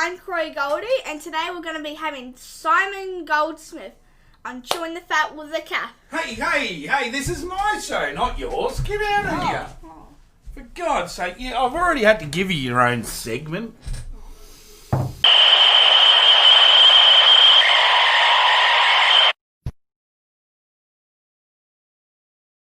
I'm Croy Goldie, and today we're going to be having Simon Goldsmith on Chewin the Fat with a Cat. Hey, this is my show, not yours. Get out of here. For God's sake, I've already had to give you your own segment.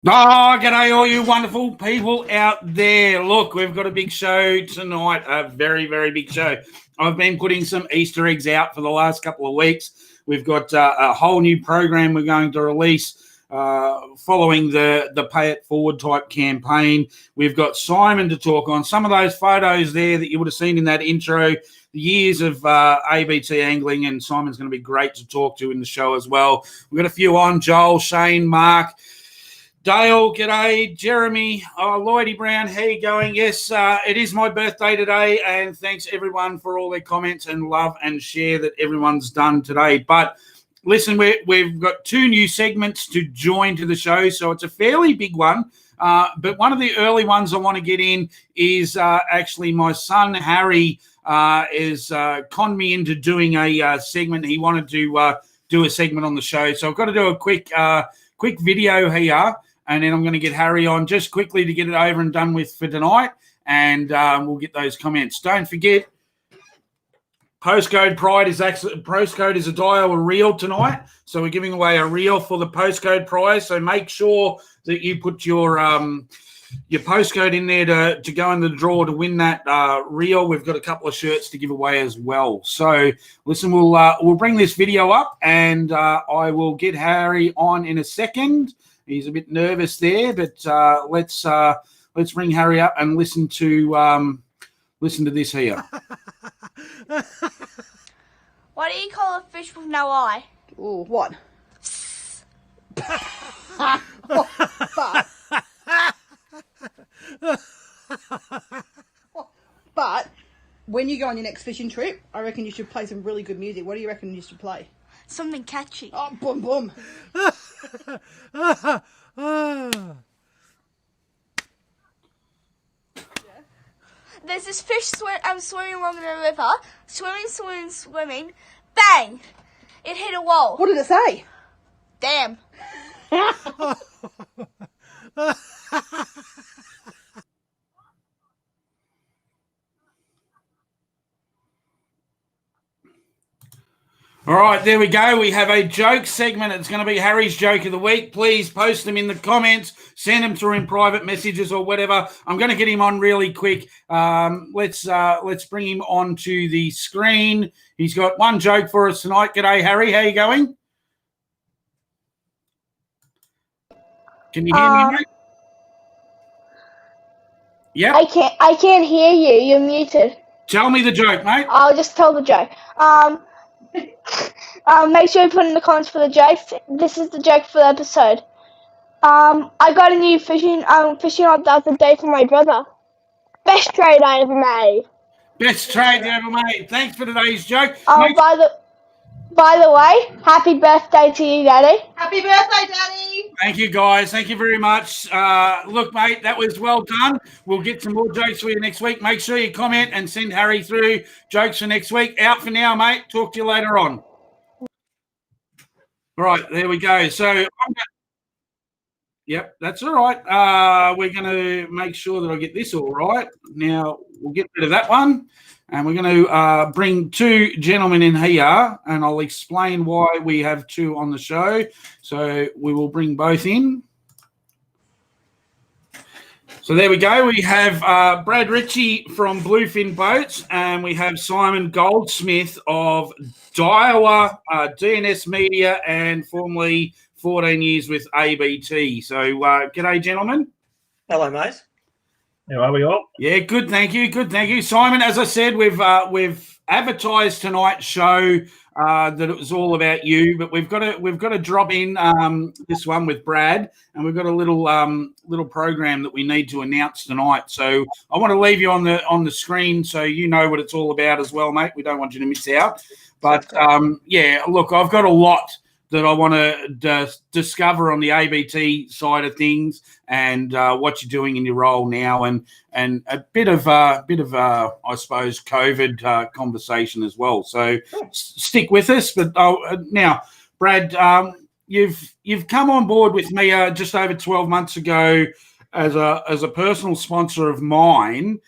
Oh, g'day all you wonderful people out there. Look, we've got a big show tonight, a very, very big show. I've been putting some Easter eggs out for the last couple of weeks. We've got a whole new program we're going to release following the Pay It Forward type campaign. We've got Simon to talk on. Some of those photos there that you would have seen in that intro, the years of ABT angling, and Simon's going to be great to talk to in the show as well. We've got a few on, Joel, Shane, Mark, Dale, g'day, Jeremy, Lloydie Brown, how you going? Yes, it is my birthday today, and thanks everyone for all their comments and love and share that everyone's done today. But listen, we've got two new segments to join to the show, so it's a fairly big one. But one of the early ones I want to get in is actually my son Harry is conned me into doing a segment. He wanted to do a segment on the show, so I've got to do a quick video here. And then I'm going to get Harry on just quickly to get it over and done with for tonight. And we'll get those comments. Don't forget, Postcode Pride is actually, Postcode is a Daiwa reel tonight. So we're giving away a reel for the Postcode prize. So make sure that you put your postcode in there to go in the draw to win that reel. We've got a couple of shirts to give away as well. So listen, we'll bring this video up, and I will get Harry on in a second. He's a bit nervous there, but let's bring Harry up and listen to this here. What do you call a fish with no eye? Ooh, what? But when you go on your next fishing trip, I reckon you should play some really good music. What do you reckon you should play? Something catchy. Oh, boom, boom. There's this fish swimming along the river. Swimming. Bang! It hit a wall. What did it say? Damn. All right, there we go. We have a joke segment. It's going to be Harry's joke of the week. Please post them in the comments. Send them through in private messages or whatever. I'm going to get him on really quick. Let's bring him onto the screen. He's got one joke for us tonight. G'day, Harry. How you going? Can you hear me, mate? Yeah. I can't hear you. You're muted. Tell me the joke, mate. I'll just tell the joke. Make sure you put in the comments for the joke. This is the joke for the episode. I got a new fishing rod the other day for my brother. Best trade I ever made. Best trade you ever made. Thanks for today's joke. By the way, happy birthday to you, Daddy. Happy birthday, Daddy. Thank you, guys. Thank you very much. Look, mate, that was well done. We'll get some more jokes for you next week. Make sure you comment and send Harry through jokes for next week. Out for now, mate. Talk to you later on. All right, there we go. So, yep, that's all right. We're going to make sure that I get this all right. Now, we'll get rid of that one. And we're going to bring two gentlemen in here, and I'll explain why we have two on the show. So we will bring both in. So there we go. We have Brad Ritchie from Bluefin Boats, and we have Simon Goldsmith of Daiwa DNS Media, and formerly 14 years with ABT. So g'day, gentlemen. Hello, mate. How are we all? Yeah, good. Thank you, Simon. As I said, we've advertised tonight's show that it was all about you, but we've got to drop in this one with Brad, and we've got a little program that we need to announce tonight. So I want to leave you on the screen so you know what it's all about as well, mate. We don't want you to miss out. But yeah, look, I've got a lot that I want to discover on the ABT side of things, and what you're doing in your role now, and a bit of I suppose COVID conversation as well. So stick with us. But now, Brad, you've come on board with me just over 12 months ago as a personal sponsor of mine.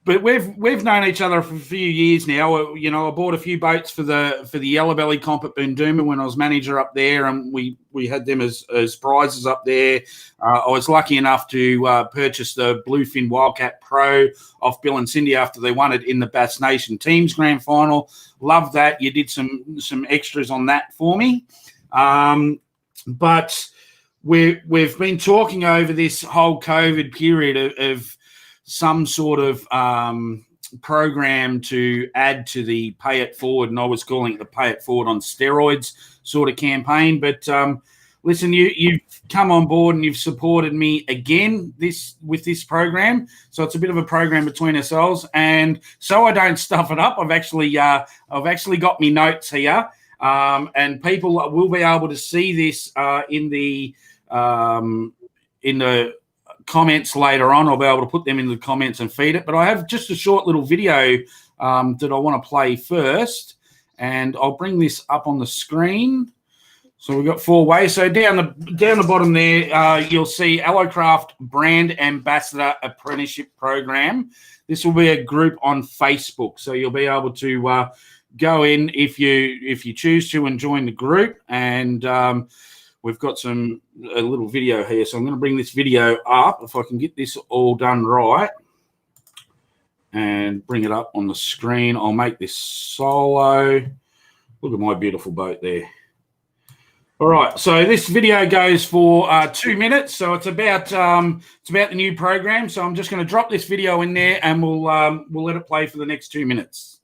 But we've known each other for a few years now. You know, I bought a few boats for the Yellow Belly comp at Boondooma when I was manager up there, and we had them as prizes up there. I was lucky enough to purchase the Bluefin Wildcat Pro off Bill and Cindy after they won it in the Bass Nation Teams Grand Final. Love that. You did some extras on that for me. But we've been talking over this whole COVID period of some sort of program to add to the Pay It Forward, and I was calling it the Pay It Forward on steroids sort of campaign. But listen, you've come on board and you've supported me again with this program. So it's a bit of a program between ourselves, and so I don't stuff it up, I've actually got me notes here, and people will be able to see this in the comments later on. I'll be able to put them in the comments and feed it. But I have just a short little video that I want to play first, and I'll bring this up on the screen. So we've got 4 ways. So down the bottom there, you'll see Allocraft Brand Ambassador Apprenticeship Program. This will be a group on Facebook, so you'll be able to go in if you choose to and join the group. And we've got a little video here, so I'm going to bring this video up if I can get this all done right and bring it up on the screen. I'll make this solo. Look at my beautiful boat there. All right, so this video goes for 2 minutes, so it's about the new program. So I'm just going to drop this video in there, and we'll let it play for the next 2 minutes.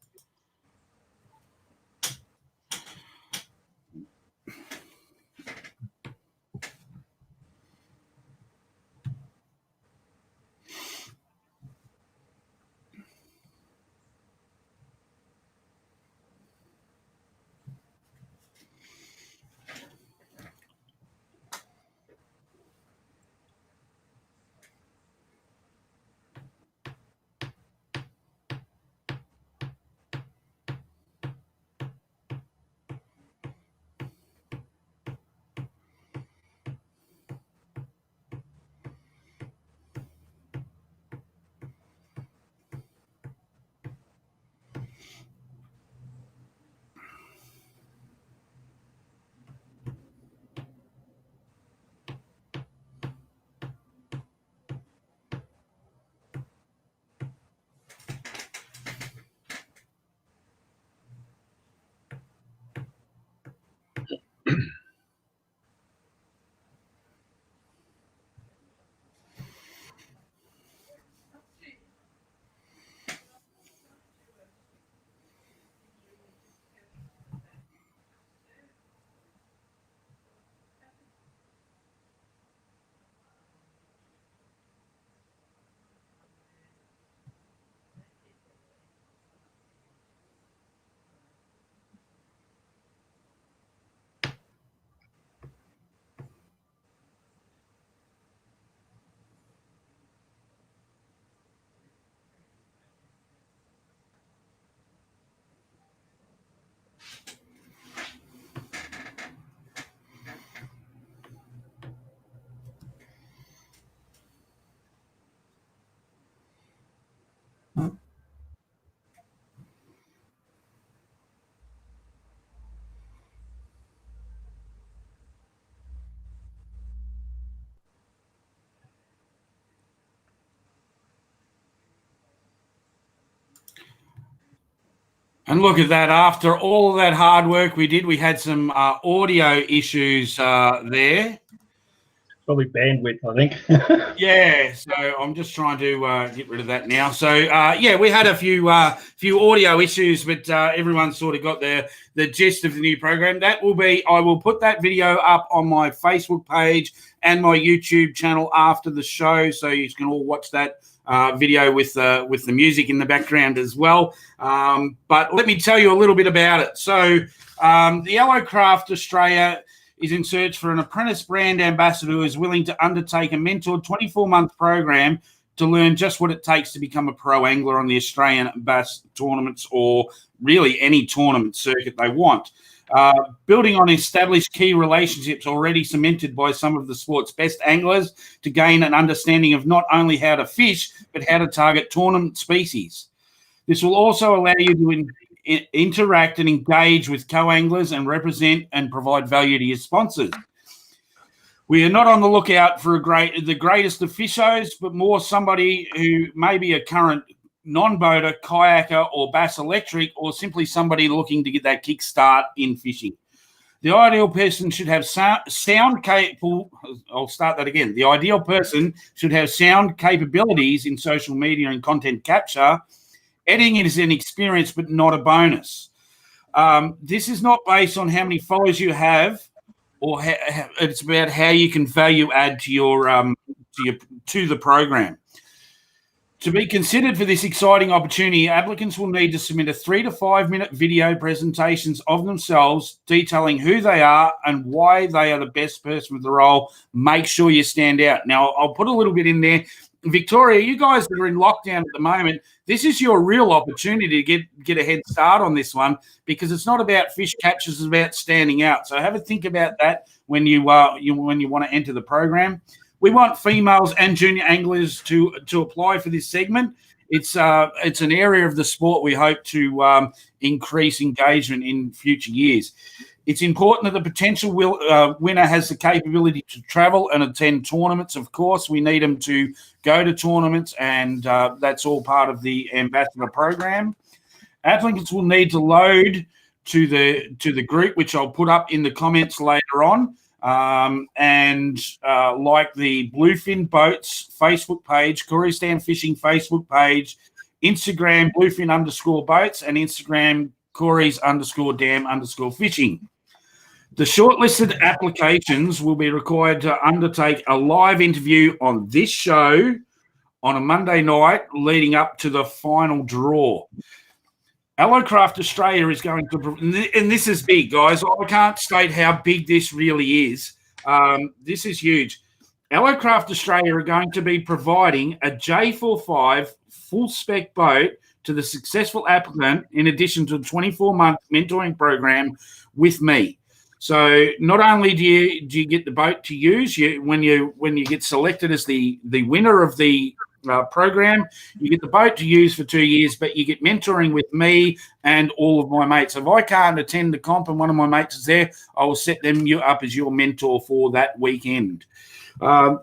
And look at that. After all of that hard work we did, we had some audio issues there. Probably bandwidth, I think. Yeah, so I'm just trying to get rid of that now. So, yeah, we had a few audio issues, but everyone sort of got the gist of the new program. I will put that video up on my Facebook page and my YouTube channel after the show, so you can all watch that video with the music in the background as well. But let me tell you a little bit about it. So the Yellow Craft Australia is in search for an apprentice brand ambassador who is willing to undertake a mentored 24-month program to learn just what it takes to become a pro angler on the Australian bass tournaments, or really any tournament circuit they want. Building on established key relationships already cemented by some of the sport's best anglers to gain an understanding of not only how to fish, but how to target tournament species. This will also allow you to interact and engage with co-anglers and represent and provide value to your sponsors. We are not on the lookout for the greatest of fishers, but more somebody who may be a current non-boater, kayaker, or bass electric, or simply somebody looking to get that kickstart in fishing. The ideal person should have sound capable. I'll start that again. The ideal person should have sound capabilities in social media and content capture. Editing is an experience, but not a bonus. This is not based on how many followers you have, or it's about how you can value add to your to the program. To be considered for this exciting opportunity, applicants will need to submit a 3 to 5 minute video presentations of themselves detailing who they are and why they are the best person for the role. Make sure you stand out. Now, I'll put a little bit in there. Victoria, you guys that are in lockdown at the moment, this is your real opportunity to get a head start on this one, because it's not about fish captures, it's about standing out. So have a think about that when you want to enter the program. We want females and junior anglers to apply for this segment. It's an area of the sport we hope to increase engagement in future years. It's important that the potential winner has the capability to travel and attend tournaments. Of course, we need them to go to tournaments, and that's all part of the ambassador program. Applicants will need to load to the group, which I'll put up in the comments later on. Like the Bluefin Boats Facebook page, Koreastan Fishing Facebook page, Instagram Bluefin_boats, and Instagram Koreas_dam_fishing. The shortlisted applications will be required to undertake a live interview on this show on a Monday night leading up to the final draw. Allocraft Australia is going to, and this is big, guys. I can't state how big this really is. This is huge. Allocraft Australia are going to be providing a J45 full-spec boat to the successful applicant, in addition to a 24-month mentoring program with me. So not only do you get the boat to use, when you get selected as the winner of the program, you get the boat to use for 2 years, but you get mentoring with me and all of my mates. If I can't attend the comp and one of my mates is there, I will set them up as your mentor for that weekend.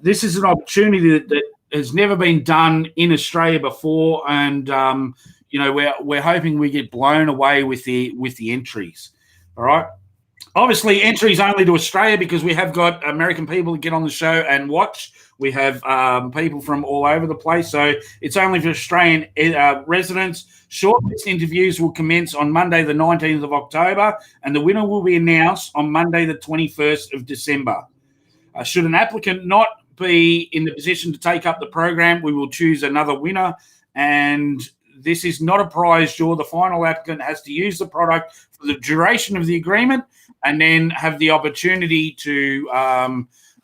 This is an opportunity that has never been done in Australia before, and we're hoping we get blown away with the entries. All right. Obviously, entries only to Australia, because we have got American people that get on the show and watch. We have people from all over the place. So it's only for Australian residents. Shortlist interviews will commence on Monday, the 19th of October, and the winner will be announced on Monday, the 21st of December. Should an applicant not be in the position to take up the program, we will choose another winner. And this is not a prize draw. The final applicant has to use the product for the duration of the agreement and then have the opportunity to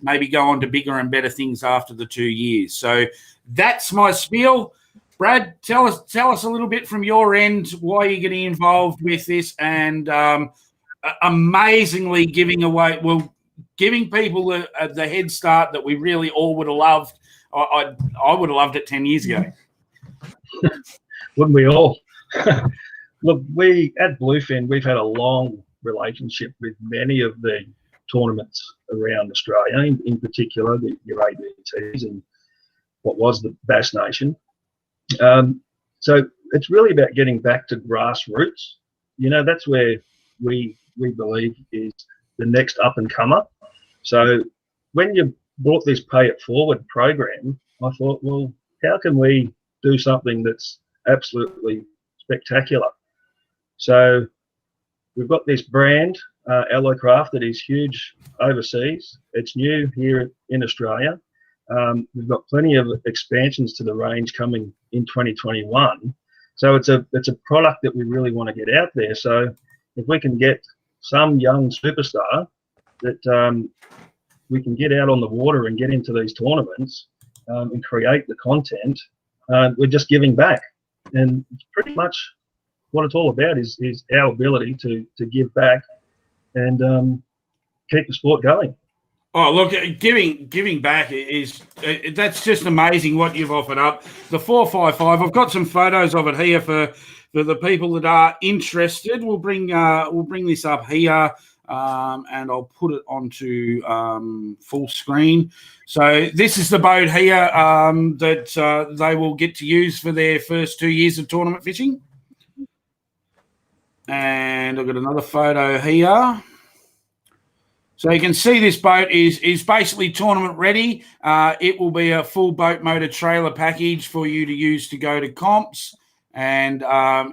maybe go on to bigger and better things after the 2 years. So that's my spiel. Brad, tell us a little bit from your end why you're getting involved with this, and amazingly giving people the head start that we really all would have loved. I would have loved it 10 years ago. Wouldn't we all? Look, we at Bluefin, we've had a long relationship with many of the tournaments around Australia, in particular your ABTs and what was the Bass Nation. So it's really about getting back to grassroots. That's where we believe is the next up and comer. So when you brought this Pay It Forward program, I thought, well, how can we do something that's absolutely spectacular? So we've got this brand, Allocraft, that is huge overseas. It's new here in Australia. We've got plenty of expansions to the range coming in 2021. So it's a product that we really want to get out there. So if we can get some young superstar that we can get out on the water and get into these tournaments and create the content, we're just giving back. And pretty much what it's all about is our ability to give back and keep the sport going. Oh, look, giving back is that's just amazing what you've offered up. The 455. I've got some photos of it here for the people that are interested. We'll bring this up here, and I'll put it onto full screen. So this is the boat here that they will get to use for their first 2 years of tournament fishing. And I've got another photo here. So you can see this boat is basically tournament ready. It will be a full boat motor trailer package for you to use to go to comps. And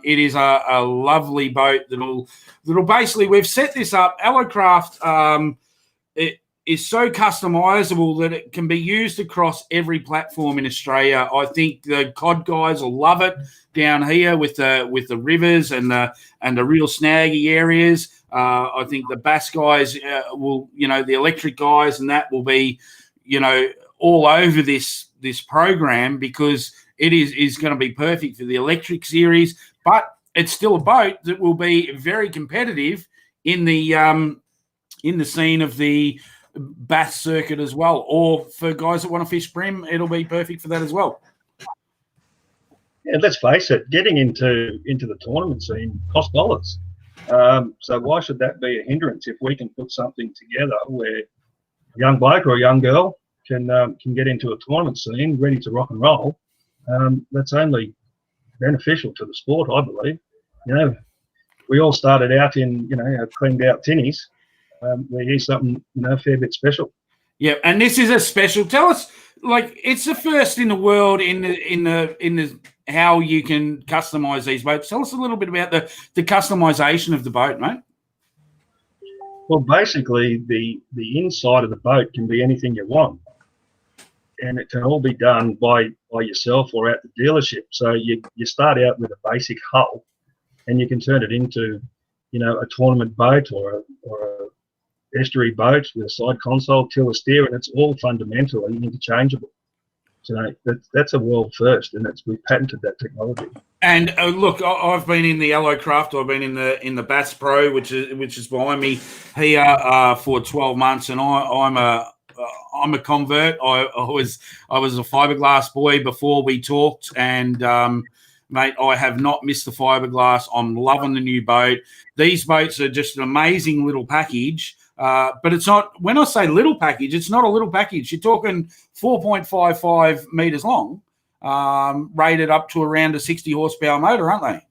it is a lovely boat that'll basically, we've set this up. Allocraft, it is so customizable that it can be used across every platform in Australia. I think the cod guys will love it down here with the rivers and the real snaggy areas. I think the bass guys will, the electric guys and that will be, all over this program because it is going to be perfect for the electric series. But it's still a boat that will be very competitive in the scene of the bass circuit as well. Or for guys that want to fish brim, it'll be perfect for that as well. Yeah, let's face it, getting into the tournament scene costs dollars. So why should that be a hindrance if we can put something together where a young bloke or a young girl can get into a tournament scene ready to rock and roll? That's only beneficial to the sport, I believe. We all started out in cleaned out tinnies. We hear something a fair bit special. Yeah, and this is a special. Tell us, it's the first in the world in the how you can customize these boats. Tell us a little bit about the customization of the boat, mate. Well, basically, the inside of the boat can be anything you want, and it can all be done by yourself or at the dealership. So you start out with a basic hull, and you can turn it into, a tournament boat or a estuary boat with a side console, tiller steer, and it's all fundamentally interchangeable. So that's a world first, and we patented that technology. And look, I've been in the Allocraft. I've been in the Bass Pro, which is behind me here for 12 months, and I'm a convert. I was a fiberglass boy before we talked, and mate, I have not missed the fiberglass. I'm loving the new boat. These boats are just an amazing little package. But it's not, when I say little package, it's not a little package. You're talking 4.55 meters long, rated up to around a 60 horsepower motor, aren't they?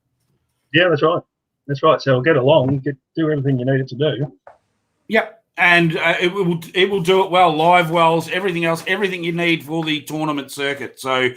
Yeah, that's right. That's right. So it'll get along, do everything you need it to do. Yep. And it will do it well, live wells, everything else, everything you need for the tournament circuit. So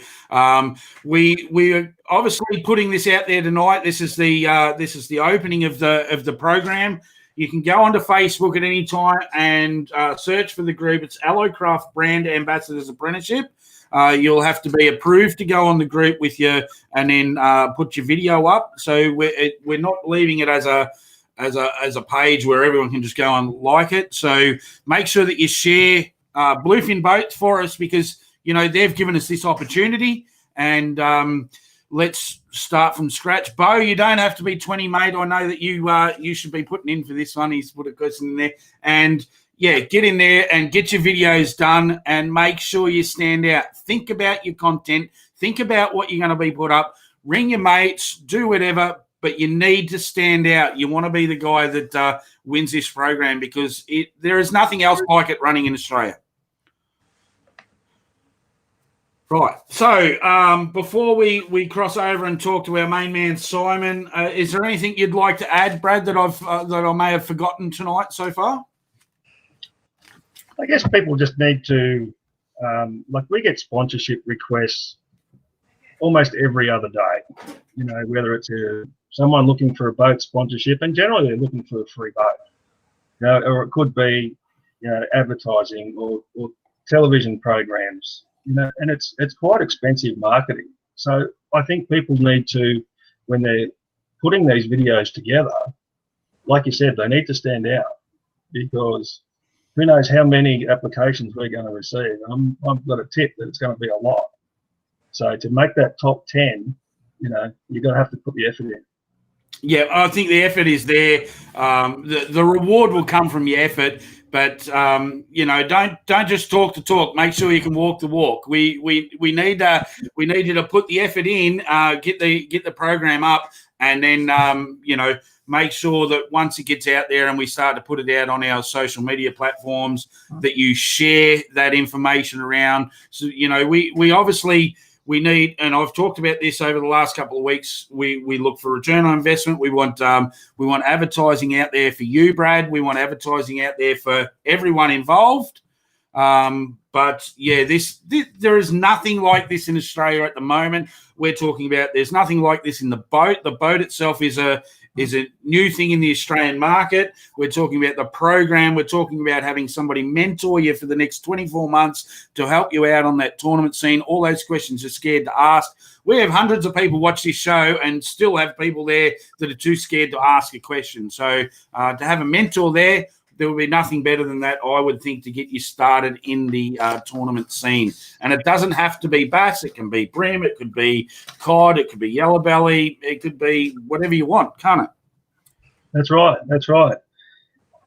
we're obviously putting this out there tonight. This is the opening of the program. You can go onto Facebook at any time and search for the group. It's Allocraft Brand Ambassadors Apprenticeship. You'll have to be approved to go on the group with you, and then put your video up. So we're not leaving it as a page where everyone can just go and like it. So make sure that you share Bluefin Boats for us, because they've given us this opportunity, and let's start from scratch. Bo, you don't have to be 20, mate. I know that you should be putting in for this one. He's put a question in there. And, yeah, get in there and get your videos done and make sure you stand out. Think about your content. Think about what you're going to be put up. Ring your mates. Do whatever. But you need to stand out. You want to be the guy that wins this program, because there is nothing else like it running in Australia. Right. So before we cross over and talk to our main man, Simon, is there anything you'd like to add, Brad, that I may have forgotten tonight so far? I guess people just need to, we get sponsorship requests almost every other day, whether it's someone looking for a boat sponsorship, and generally they're looking for a free boat, or it could be, advertising or television programs, and it's quite expensive marketing. So I think people need to, when they're putting these videos together, like you said, they need to stand out, because who knows how many applications we're going to receive. I've got a tip that it's going to be a lot. So to make that top 10, you're going to have to put the effort in. Yeah, I think the effort is there. The reward will come from your effort, but don't just talk the talk. Make sure you can walk the walk. We need you to put the effort in, get the program up, and then make sure that once it gets out there and we start to put it out on our social media platforms, that you share that information around. So we obviously. We need, and I've talked about this over the last couple of weeks. We look for return on investment. We want advertising out there for you, Brad. We want advertising out there for everyone involved. But yeah, there is nothing like this in Australia at the moment. We're talking about there's nothing like this in the boat. The boat itself is a new thing in the Australian market. We're talking about the program. We're talking about having somebody mentor you for the next 24 months to help you out on that tournament scene. All those questions you're scared to ask. We have hundreds of people watch this show and still have people there that are too scared to ask a question. So to have a mentor there will be nothing better than that, I would think, to get you started in the tournament scene. And it doesn't have to be bass. It can be brim. It could be cod. It could be yellow belly. It could be whatever you want, can't it? That's right.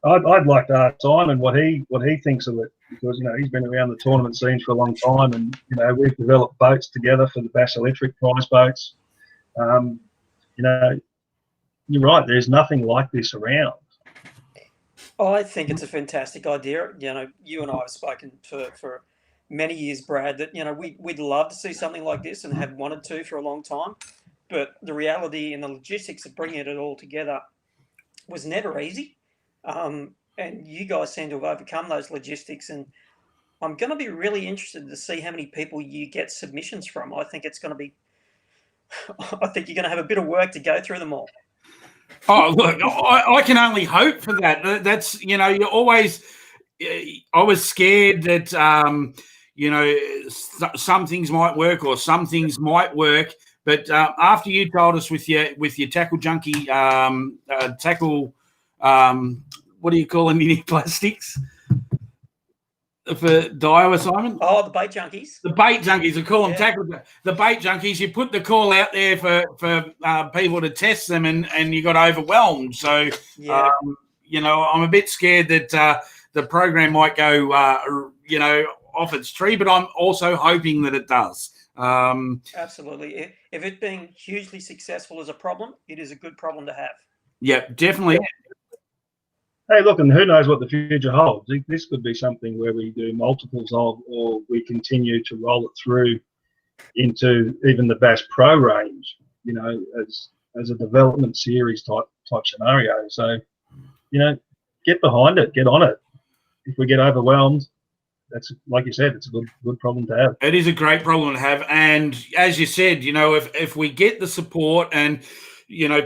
I'd like to ask Simon what he thinks of it, because he's been around the tournament scene for a long time, and we've developed boats together for the Bass Electric prize boats. You're right. There's nothing like this around. I think it's a fantastic idea. You and I have spoken for many years, Brad, that we'd love to see something like this and have wanted to for a long time, but the reality and the logistics of bringing it all together was never easy. And you guys seem to have overcome those logistics, and I'm going to be really interested to see how many people you get submissions from. I think you're going to have a bit of work to go through them all. Oh, look, I can only hope for that. That's, you're always, I was scared that, some things might work or some things might work. But after you told us with your tackle junkie, what do you call them, mini plastics? For Dio, Simon? Oh, the bait junkies. The bait junkies, I call them tackle. The bait junkies, you put the call out there for people to test them, and you got overwhelmed. So, I'm a bit scared that the program might go, off its tree, but I'm also hoping that it does. Absolutely. If it being hugely successful is a problem, it is a good problem to have. Yeah, definitely. Hey, look, and who knows what the future holds? This could be something where we do multiples of, or we continue to roll it through into even the Bass Pro range, as a development series type scenario. So, get behind it, get on it. If we get overwhelmed, that's, like you said, it's a good problem to have. It is a great problem to have. And as you said, if we get the support and,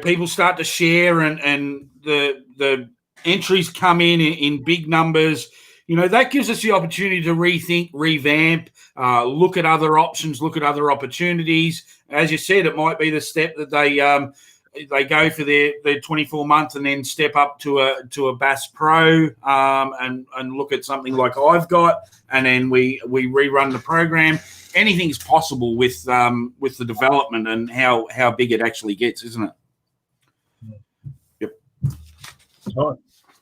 people start to share and the entries come in big numbers, that gives us the opportunity to rethink, revamp, look at other options, look at other opportunities. As you said, it might be the step that they go for their 24 months and then step up to a Bass Pro and look at something like I've got, and then we rerun the program. Anything's possible with the development and how big it actually gets, isn't it? Yep. That's right.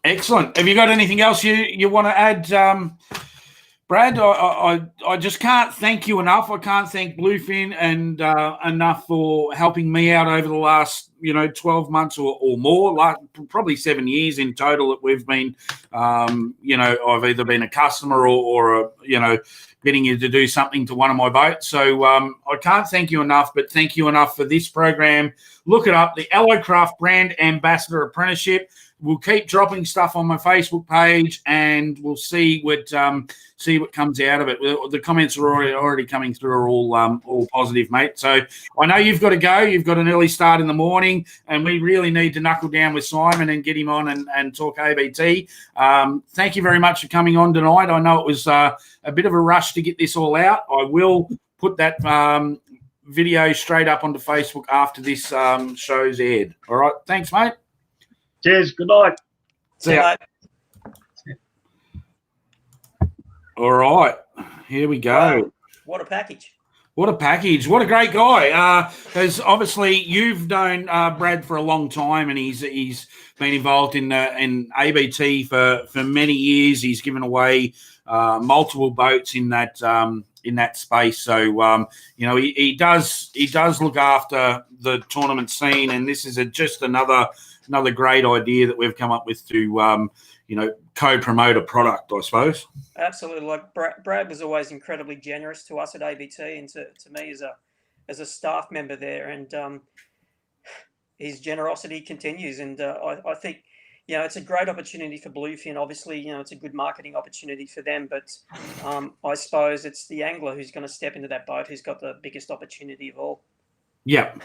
Excellent. Have you got anything else you want to add, Brad? I just can't thank you enough. I can't thank Bluefin and enough for helping me out over the last 12 months or more, like probably 7 years in total that we've been. I've either been a customer or getting you to do something to one of my boats. So I can't thank you enough, but thank you enough for this program. Look it up, the Allocraft Brand Ambassador Apprenticeship. We'll keep dropping stuff on my Facebook page, and we'll see what comes out of it. The comments are already coming through are all positive, mate. So I know you've got to go. You've got an early start in the morning. swimming, and we really need to knuckle down with Simon and get him on and talk ABT. Thank you very much for coming on tonight. I know it was a bit of a rush to get this all out. I will put that video straight up onto Facebook after this show's aired. All right. Thanks, mate. Cheers. Good night. See ya. All right. Here we go. Wow. What a package. What a package. What a great guy. Because obviously you've known Brad for a long time, and he's been involved in ABT for many years. He's given away multiple boats in that space. So, he does look after the tournament scene, and this is just another great idea that we've come up with to, co-promote a product, I suppose. Absolutely. Like Brad was always incredibly generous to us at ABT and to me as a staff member there. And his generosity continues. And I think, it's a great opportunity for Bluefin. Obviously, it's a good marketing opportunity for them. But I suppose it's the angler who's going to step into that boat who's got the biggest opportunity of all. Yep.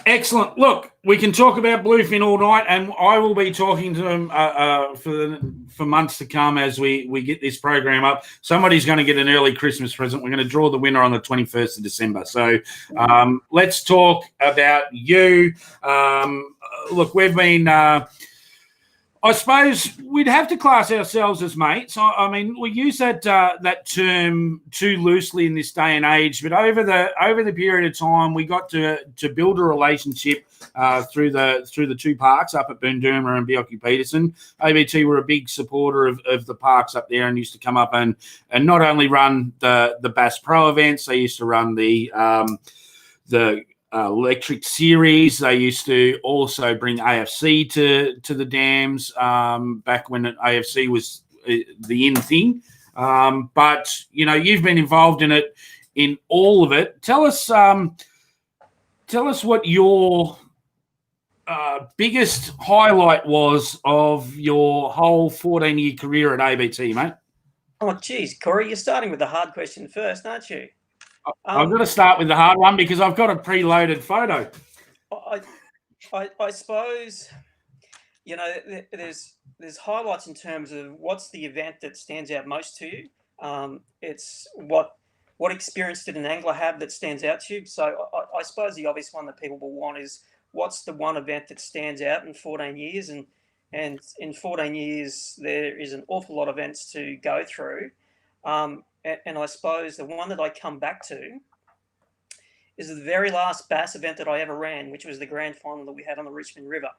Excellent. Look, we can talk about Bluefin all night, and I will be talking to them for months to come as we get this program up. Somebody's going to get an early Christmas present. We're going to draw the winner on the 21st of December. So let's talk about you. Look, we've been... I suppose we'd have to class ourselves as mates. I mean, we use that term too loosely in this day and age, but over the period of time, we got to build a relationship through the two parks up at Bunduma and Bjelke Peterson. ABT were a big supporter of the parks up there and used to come up and not only run the Bass Pro events, they used to run the electric series. They used to also bring AFC to the dams back when AFC was the in thing. But you've been involved in all of it. Tell us what your biggest highlight was of your whole 14-year career at ABT, mate. Oh, geez, Corey, you're starting with the hard question first, aren't you? I'm going to start with the hard one because I've got a preloaded photo. I suppose, there's highlights in terms of what's the event that stands out most to you. It's what experience did an angler have that stands out to you. So I suppose the obvious one that people will want is what's the one event that stands out in 14 years. And in 14 years, there is an awful lot of events to go through. And I suppose the one that I come back to is the very last bass event that I ever ran, which was the grand final that we had on the Richmond River.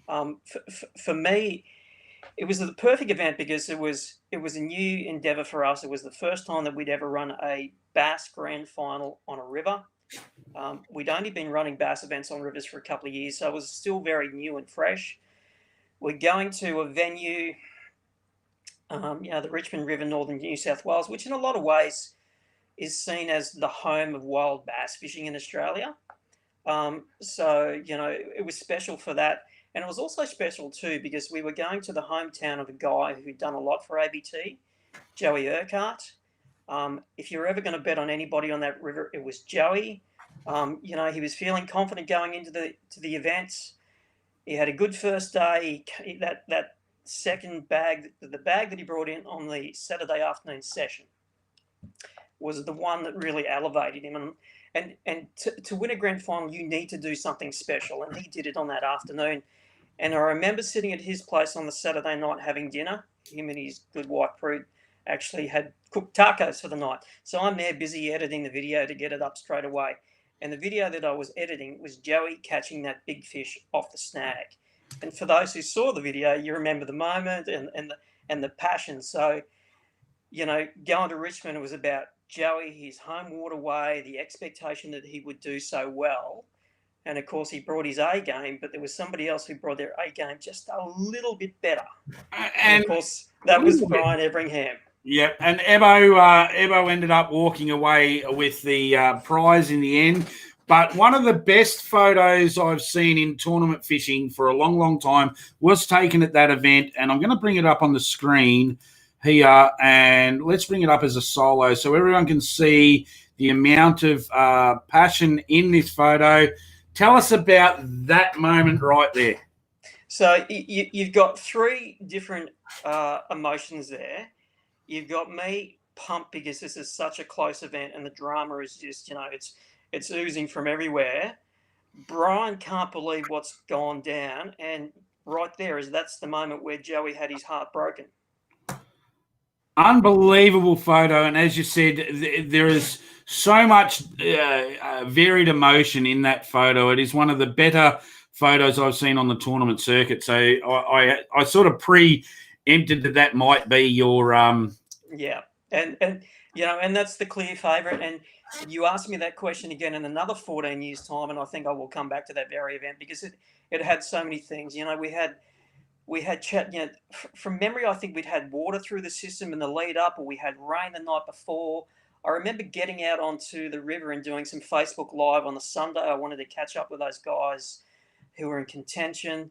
For me, it was the perfect event because it was a new endeavour for us. It was the first time that we'd ever run a bass grand final on a river. We'd only been running bass events on rivers for a couple of years, so it was still very new and fresh. We're going to a venue, the Richmond River, northern New South Wales, which in a lot of ways is seen as the home of wild bass fishing in Australia. So, it was special for that. And it was also special too because we were going to the hometown of a guy who'd done a lot for ABT, Joey Urquhart. If you're ever going to bet on anybody on that river, it was Joey. He was feeling confident going into the events. He had a good first day. That second bag, the bag that he brought in on the Saturday afternoon session, was the one that really elevated him. And to win a grand final, you need to do something special, and he did it on that afternoon. And I remember sitting at his place on the Saturday night having dinner. Him and his good wife, Prude, actually had cooked tacos for the night. So I'm there busy editing the video to get it up straight away. And the video that I was editing was Joey catching that big fish off the snag. And for those who saw the video, you remember the moment and the passion. So, going to Richmond, it was about Joey, his home waterway, the expectation that he would do so well. And, of course, he brought his A game, but there was somebody else who brought their A game just a little bit better. And of course, that was Brian Everingham. Yep, and Ebo ended up walking away with the prize in the end. But one of the best photos I've seen in tournament fishing for a long, long time was taken at that event. And I'm going to bring it up on the screen here, and let's bring it up as a solo so everyone can see the amount of passion in this photo. Tell us about that moment right there. So you've got three different emotions there. You've got me pumped because this is such a close event and the drama is just, it's oozing from everywhere. Brian can't believe what's gone down, and right there that's the moment where Joey had his heart broken. Unbelievable photo, and as you said, there is so much varied emotion in that photo. It is one of the better photos I've seen on the tournament circuit. So I sort of preempted that might be your yeah, and and that's the clear favourite. And you asked me that question again in another 14 years' time, and I think I will come back to that very event because it had so many things. We had chat. From memory, I think we'd had water through the system in the lead up, or we had rain the night before. I remember getting out onto the river and doing some Facebook Live on the Sunday. I wanted to catch up with those guys who were in contention.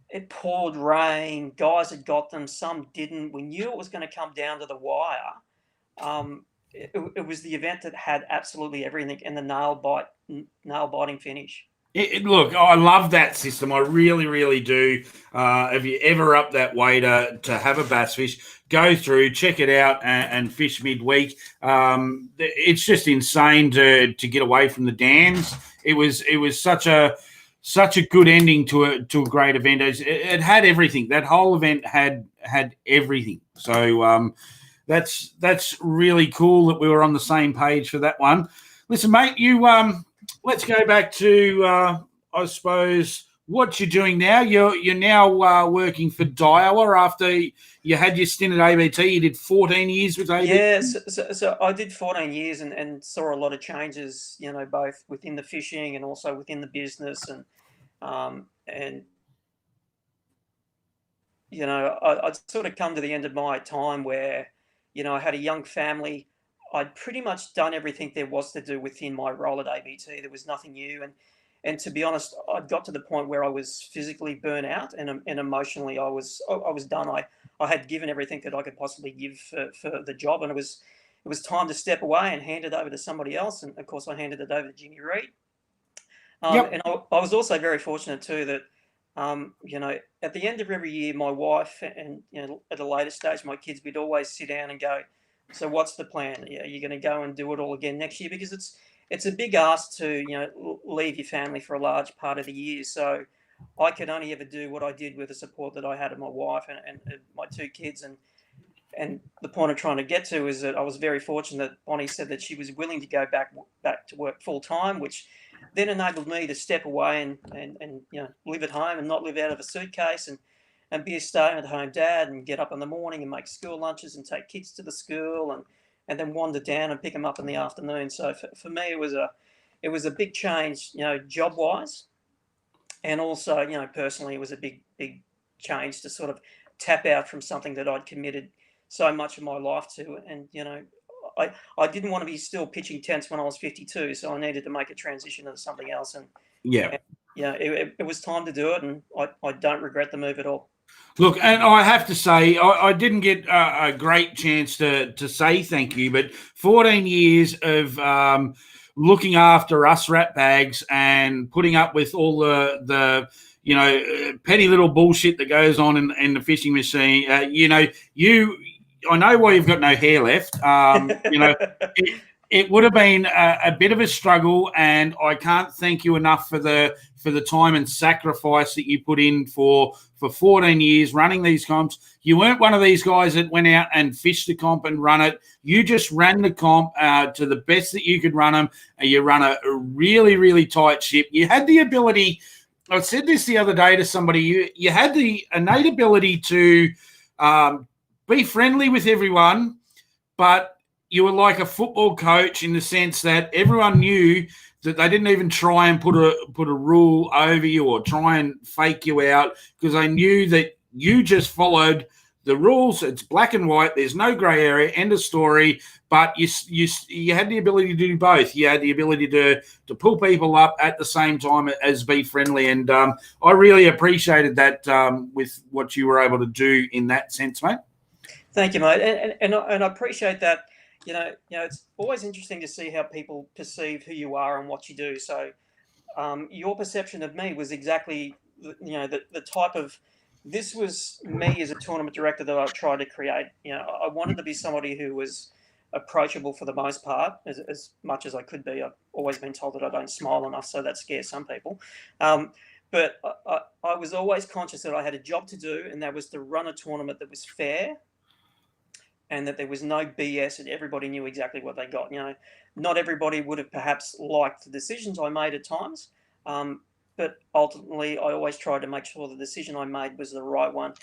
It poured rain. Guys had got them. Some didn't. We knew it was going to come down to the wire. It was the event that had absolutely everything and the nail-biting finish. Look, I love that system. I really, really do. If you're ever up that way to have a bass fish, go through, check it out, and fish midweek. It's just insane to get away from the dams. It was such a good ending to a great event. It had everything. That whole event had everything. So that's really cool that we were on the same page for that one. Listen, mate, let's go back to, I suppose, what you're doing now. You're now working for Daiwa after you had your stint at ABT. You did 14 years with ABT. Yeah, so I did 14 years and saw a lot of changes, both within the fishing and also within the business. And I'd sort of come to the end of my time where, I had a young family. I'd pretty much done everything there was to do within my role at ABT. There was nothing new. And to be honest, I'd got to the point where I was physically burnt out and emotionally I was done. I had given everything that I could possibly give for the job, and it was time to step away and hand it over to somebody else. And of course, I handed it over to Jimmy Reed. Yep. And I was also very fortunate too that, at the end of every year, my wife and, at a later stage, my kids, we'd always sit down and go, so what's the plan? You're going to go and do it all again next year, because it's a big ask to, leave your family for a large part of the year. So I could only ever do what I did with the support that I had of my wife and my two kids. And the point I'm trying to get to is that I was very fortunate that Bonnie said that she was willing to go back to work full time, which then enabled me to step away and live at home and not live out of a suitcase and be a stay-at-home dad and get up in the morning and make school lunches and take kids to the school and then wander down and pick them up in the afternoon. So for me, it was a big change, job-wise, and also, personally, it was a big change to sort of tap out from something that I'd committed so much of my life to. And, I didn't want to be still pitching tents when I was 52, so I needed to make a transition into something else. And it was time to do it, and I don't regret the move at all. Look, and I have to say, I didn't get a great chance to say thank you, but 14 years of looking after us rat bags and putting up with all the petty little bullshit that goes on in the fishing machine. I know why you've got no hair left. It would have been a bit of a struggle, and I can't thank you enough for the time and sacrifice that you put in for 14 years running these comps. You weren't one of these guys that went out and fished the comp and run it. You just ran the comp to the best that you could run them. You run a really, really tight ship. You had the ability, I said this the other day to somebody, you had the innate ability to be friendly with everyone, but you were like a football coach in the sense that everyone knew that they didn't even try and put a rule over you or try and fake you out, because they knew that you just followed the rules. It's black and white. There's no grey area. End of story. But you had the ability to do both. You had the ability to pull people up at the same time as be friendly. And I really appreciated that with what you were able to do in that sense, mate. Thank you, mate. And I appreciate that. It's always interesting to see how people perceive who you are and what you do. So your perception of me was exactly, the type of, this was me as a tournament director that I tried to create. I wanted to be somebody who was approachable for the most part, as much as I could be. I've always been told that I don't smile enough, so that scares some people. But I was always conscious that I had a job to do, and that was to run a tournament that was fair, and that there was no BS, and everybody knew exactly what they got. Not everybody would have perhaps liked the decisions I made at times, but ultimately I always tried to make sure the decision I made was the right one,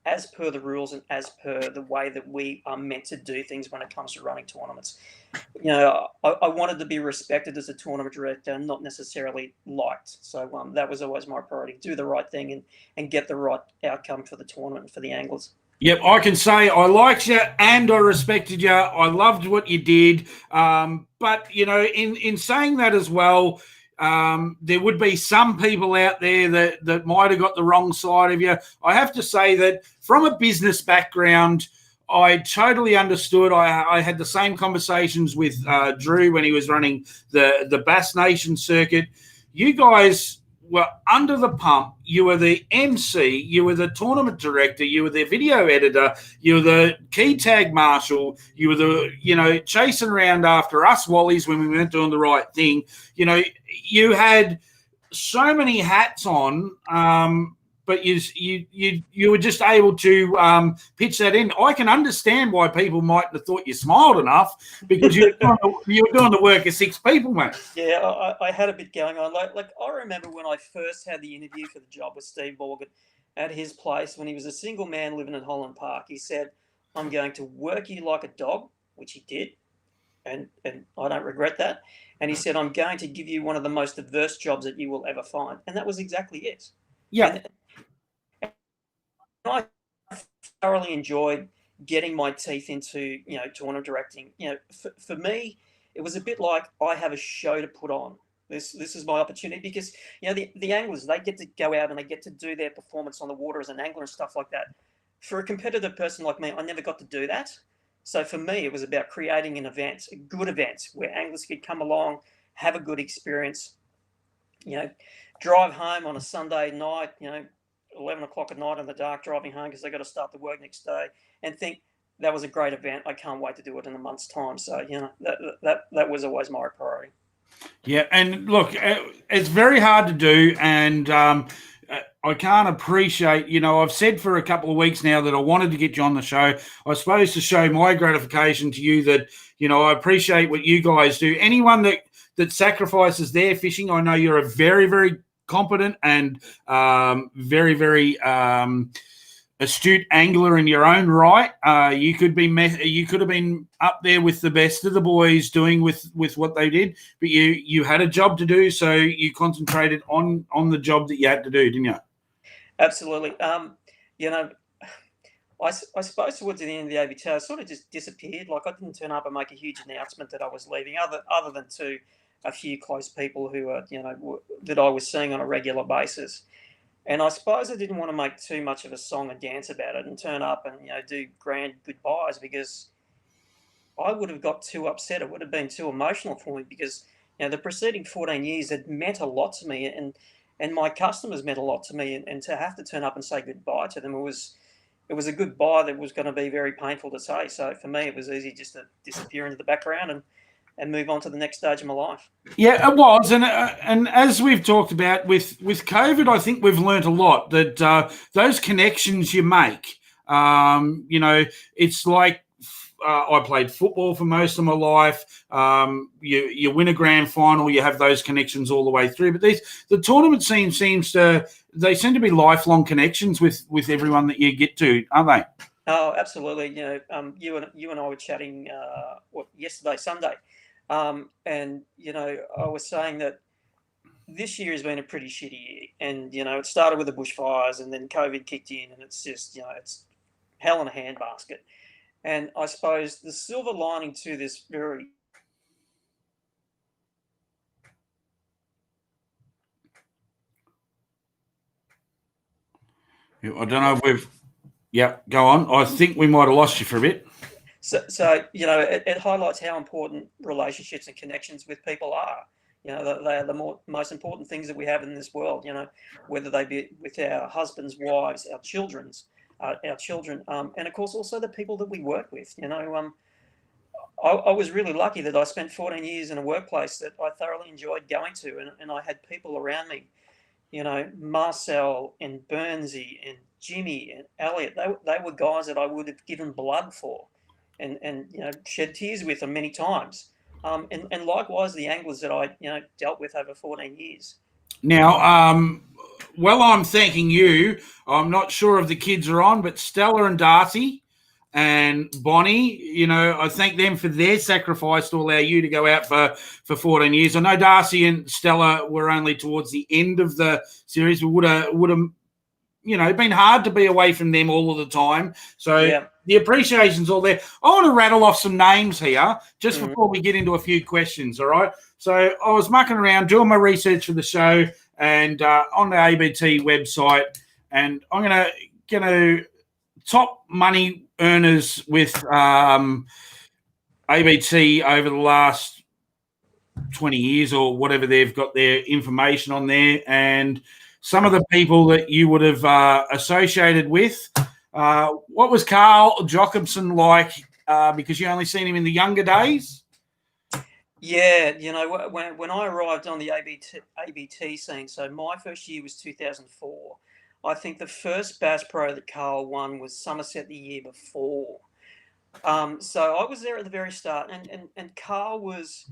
as per the rules and as per the way that we are meant to do things when it comes to running tournaments. I wanted to be respected as a tournament director, not necessarily liked. So that was always my priority: do the right thing and get the right outcome for the tournament and for the anglers. Yep, I can say I liked you and I respected you. I loved what you did. But, in saying that as well, there would be some people out there that might have got the wrong side of you. I have to say that from a business background, I totally understood. I had the same conversations with Drew when he was running the Bass Nation circuit. You guys were under the pump. You were the MC, you were the tournament director, you were the video editor, you were the key tag marshal, you were the, chasing around after us Wallies when we weren't doing the right thing. You had so many hats on, but you were just able to pitch that in. I can understand why people might have thought you smiled enough, because you were doing the work of six people, mate. Yeah, I had a bit going on. Like I remember when I first had the interview for the job with Steve Morgan at his place when he was a single man living in Holland Park. He said, "I'm going to work you like a dog," which he did, and I don't regret that. And he said, "I'm going to give you one of the most diverse jobs that you will ever find," and that was exactly it. Yeah. And I thoroughly enjoyed getting my teeth into, tournament directing. For me, it was a bit like I have a show to put on. This is my opportunity, because, the anglers, they get to go out and they get to do their performance on the water as an angler and stuff like that. For a competitive person like me, I never got to do that. So for me, it was about creating an event, a good event where anglers could come along, have a good experience, drive home on a Sunday night, 11 o'clock at night in the dark, driving home because they got to start the work next day, and think that was a great event. I can't wait to do it in a month's time. So, that was always my priority. Yeah, and look, it's very hard to do, and I can't appreciate, I've said for a couple of weeks now that I wanted to get you on the show. I suppose to show my gratification to you that, I appreciate what you guys do. Anyone that sacrifices their fishing, I know you're a very, very competent and very, very astute angler in your own right. You could have been up there with the best of the boys doing with what they did, but you had a job to do, so you concentrated on the job that you had to do, didn't you? Absolutely. I suppose towards the end of the ABT, I sort of just disappeared. Like, I didn't turn up and make a huge announcement that I was leaving, other than to a few close people who are, that I was seeing on a regular basis. And I suppose I didn't want to make too much of a song and dance about it and turn up and, do grand goodbyes, because I would have got too upset. It would have been too emotional for me, because, the preceding 14 years had meant a lot to me, and my customers meant a lot to me. And to have to turn up and say goodbye to them, it was a goodbye that was going to be very painful to say. So for me, it was easy just to disappear into the background and move on to the next stage of my life. Yeah, it was. And as we've talked about with COVID, I think we've learnt a lot, that those connections you make, it's like I played football for most of my life. You win a grand final, you have those connections all the way through. But the tournament scene seem to be lifelong connections with everyone that you get to, aren't they? Oh, absolutely. You and I were chatting yesterday, Sunday. And, I was saying that this year has been a pretty shitty year. And, it started with the bushfires, and then COVID kicked in, and it's just, it's hell in a handbasket. And I suppose the silver lining to this very... I don't know if we've... Yeah, go on. I think we might have lost you for a bit. So it highlights how important relationships and connections with people are. You know, they are the most important things that we have in this world. You know, whether they be with our husbands, wives, our children, and of course also the people that we work with. You know, I was really lucky that I spent 14 years in a workplace that I thoroughly enjoyed going to, and I had people around me. You know, Marcel and Burnsy and Jimmy and Elliot. They were guys that I would have given blood for, and you know, shed tears with them many times. And likewise the anglers that I dealt with over 14 years. Now, well, I'm thanking you. I'm not sure if the kids are on, but Stella and Darcy and Bonnie, you know, I thank them for their sacrifice to allow you to go out for 14 years. I know Darcy and Stella were only towards the end of the series, but would have you know, been hard to be away from them all of the time. So Yeah. the appreciation's all there. I want to rattle off some names here just before we get into a few questions, all right? So I was mucking around, doing my research for the show and on the ABT website, and I'm going to top money earners with ABT over the last 20 years or whatever. They've got their information on there, and some of the people that you would have associated with. What was Carl Jacobson like? Because you only seen him in the younger days. Yeah, you know, when I arrived on the ABT scene, so my first year was 2004. I think the first Bass Pro that Carl won was Somerset the year before. So I was there at the very start, and Carl was,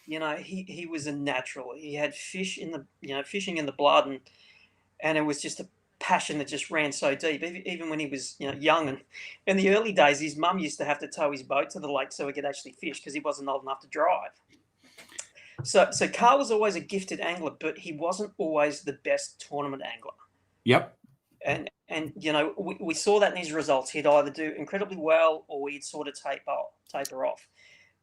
you know, he was a natural. He had fishing in the blood, and it was just a passion that just ran so deep. Even when he was, you know, young, and in the early days, his mum used to have to tow his boat to the lake so he could actually fish because he wasn't old enough to drive. So Carl was always a gifted angler, but he wasn't always the best tournament angler. Yep. And you know, we saw that in his results. He'd either do incredibly well or he'd sort of taper off.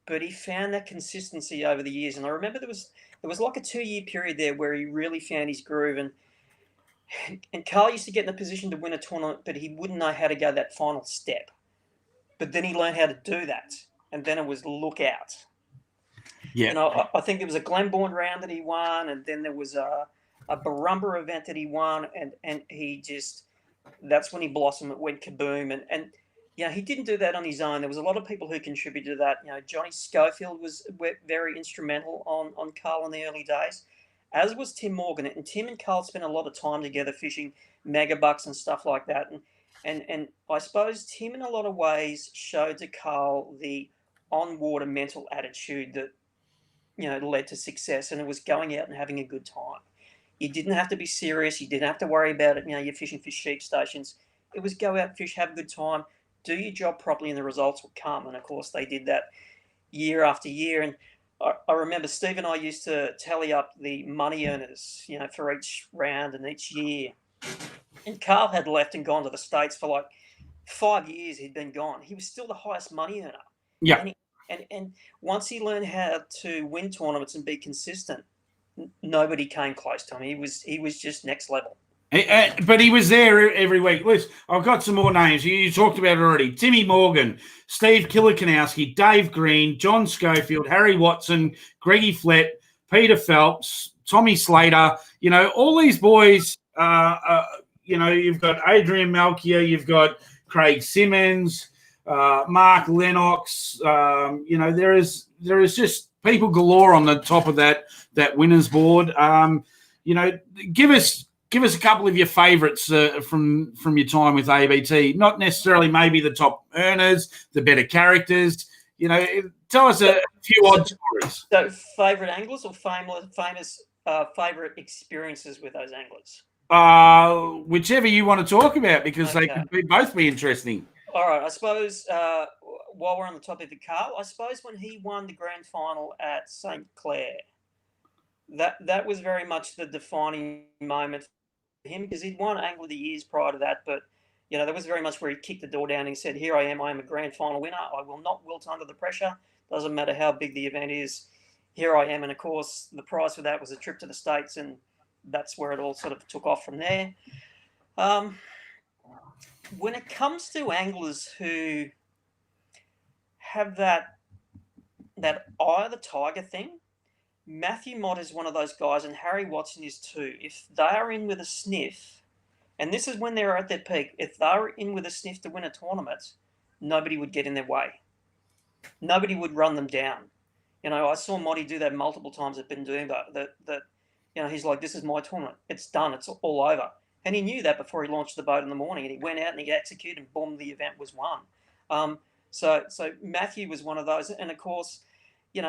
But he found that consistency over the years. And I remember there was like a 2-year period there where he really found his groove. And Carl used to get in a position to win a tournament, but he wouldn't know how to go that final step. But then he learned how to do that. And then it was look out. Yeah. You know, I think there was a Glenbourne round that he won, and then there was a Barumba event that he won, and he just, that's when he blossomed. It went kaboom, and you know, he didn't do that on his own. There was a lot of people who contributed to that. You know, Johnny Schofield was very instrumental on Carl in the early days, as was Tim Morgan. And Tim and Carl spent a lot of time together fishing megabucks and stuff like that. And I suppose Tim in a lot of ways showed to Carl the on-water mental attitude that, you know, led to success, and it was going out and having a good time. You didn't have to be serious. You didn't have to worry about it. You know, you're fishing for sheep stations. It was go out, fish, have a good time, do your job properly, and the results would come. And of course, they did that year after year. And I remember Steve and I used to tally up the money earners, you know, for each round and each year. And Carl had left and gone to the States for like 5 years. He'd been gone. He was still the highest money earner. Yeah. And once he learned how to win tournaments and be consistent, nobody came close to him. He was just next level. But he was there every week. Listen, I've got some more names. You talked about it already. Timmy Morgan, Steve Killikanowski, Dave Green, John Schofield, Harry Watson, Greggy Flett, Peter Phelps, Tommy Slater. You know, all these boys, you know, you've got Adrian Malkia, you've got Craig Simmons, Mark Lennox. You know, there is just people galore on the top of that winners board. You know, give us a couple of your favourites from your time with ABT. Not necessarily maybe the top earners, the better characters. You know, tell us a few odd stories. So, favourite anglers or famous favourite experiences with those anglers? Whichever you want to talk about, because Okay. they could both be interesting. All right, I suppose while we're on the topic of Carl, I suppose when he won the grand final at St. Clair, that was very much the defining moment for him, because he'd won Angler of the Years prior to that, but you know, that was very much where he kicked the door down and he said, "Here I am a grand final winner. I will not wilt under the pressure. Doesn't matter how big the event is. Here I am." And of course, the prize for that was a trip to the States, and that's where it all sort of took off from there. When it comes to anglers who have that eye of the tiger thing, Matthew Mott is one of those guys, and Harry Watson is too. If they are in with a sniff, and this is when they're at their peak, if they were in with a sniff to win a tournament, nobody would get in their way. Nobody would run them down. I saw Motty do that multiple times at Bindumba, that he's like, this is my tournament. It's done. It's all over. And he knew that before he launched the boat in the morning, and he went out and he executed, and boom, the event was won. So Matthew was one of those. And, of course,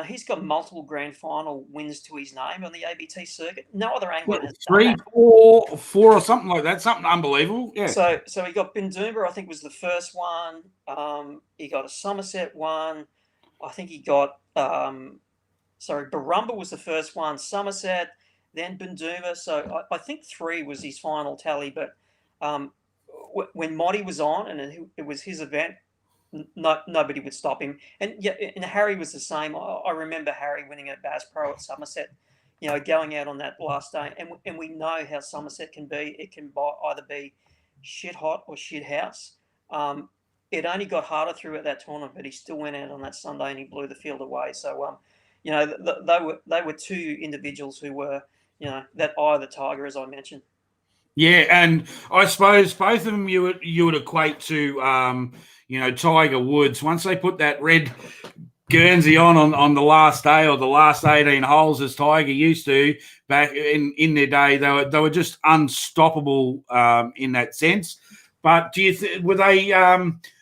he's got multiple grand final wins to his name on the ABT circuit. No other angler has done 3, that. 4, or something like that. Something unbelievable. Yeah. So he got Bindumba, I think, was the first one. He got a Somerset one. I think he got Barumba was the first one. Somerset, then Bindumba. So I think 3 was his final tally. But when Motty was on and it was his event, nobody would stop him. And Harry was the same. I remember Harry winning at Bass Pro at Somerset, going out on that last day. And we know how Somerset can be. It can either be shit hot or shit house. It only got harder through at that tournament, but he still went out on that Sunday and he blew the field away. So, they were 2 individuals who were, that eye of the tiger, as I mentioned. Yeah, and I suppose both of them you would equate to, Tiger Woods. Once they put that red Guernsey on the last day or the last 18 holes, as Tiger used to back in their day, they were just unstoppable in that sense. But do you were they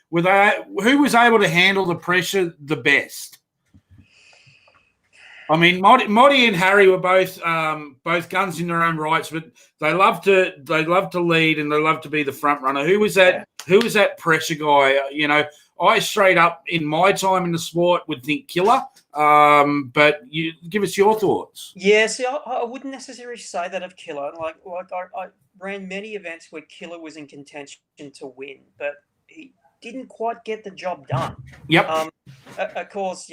who was able to handle the pressure the best? I mean, Motty and Harry were both guns in their own rights, but they love to lead and they love to be the front runner. Who was that? Yeah. Who was that pressure guy? I straight up in my time in the sport would think Killer. But you give us your thoughts. Yeah, see, I wouldn't necessarily say that of Killer. Like I ran many events where Killer was in contention to win, but he didn't quite get the job done. Yep. Of course,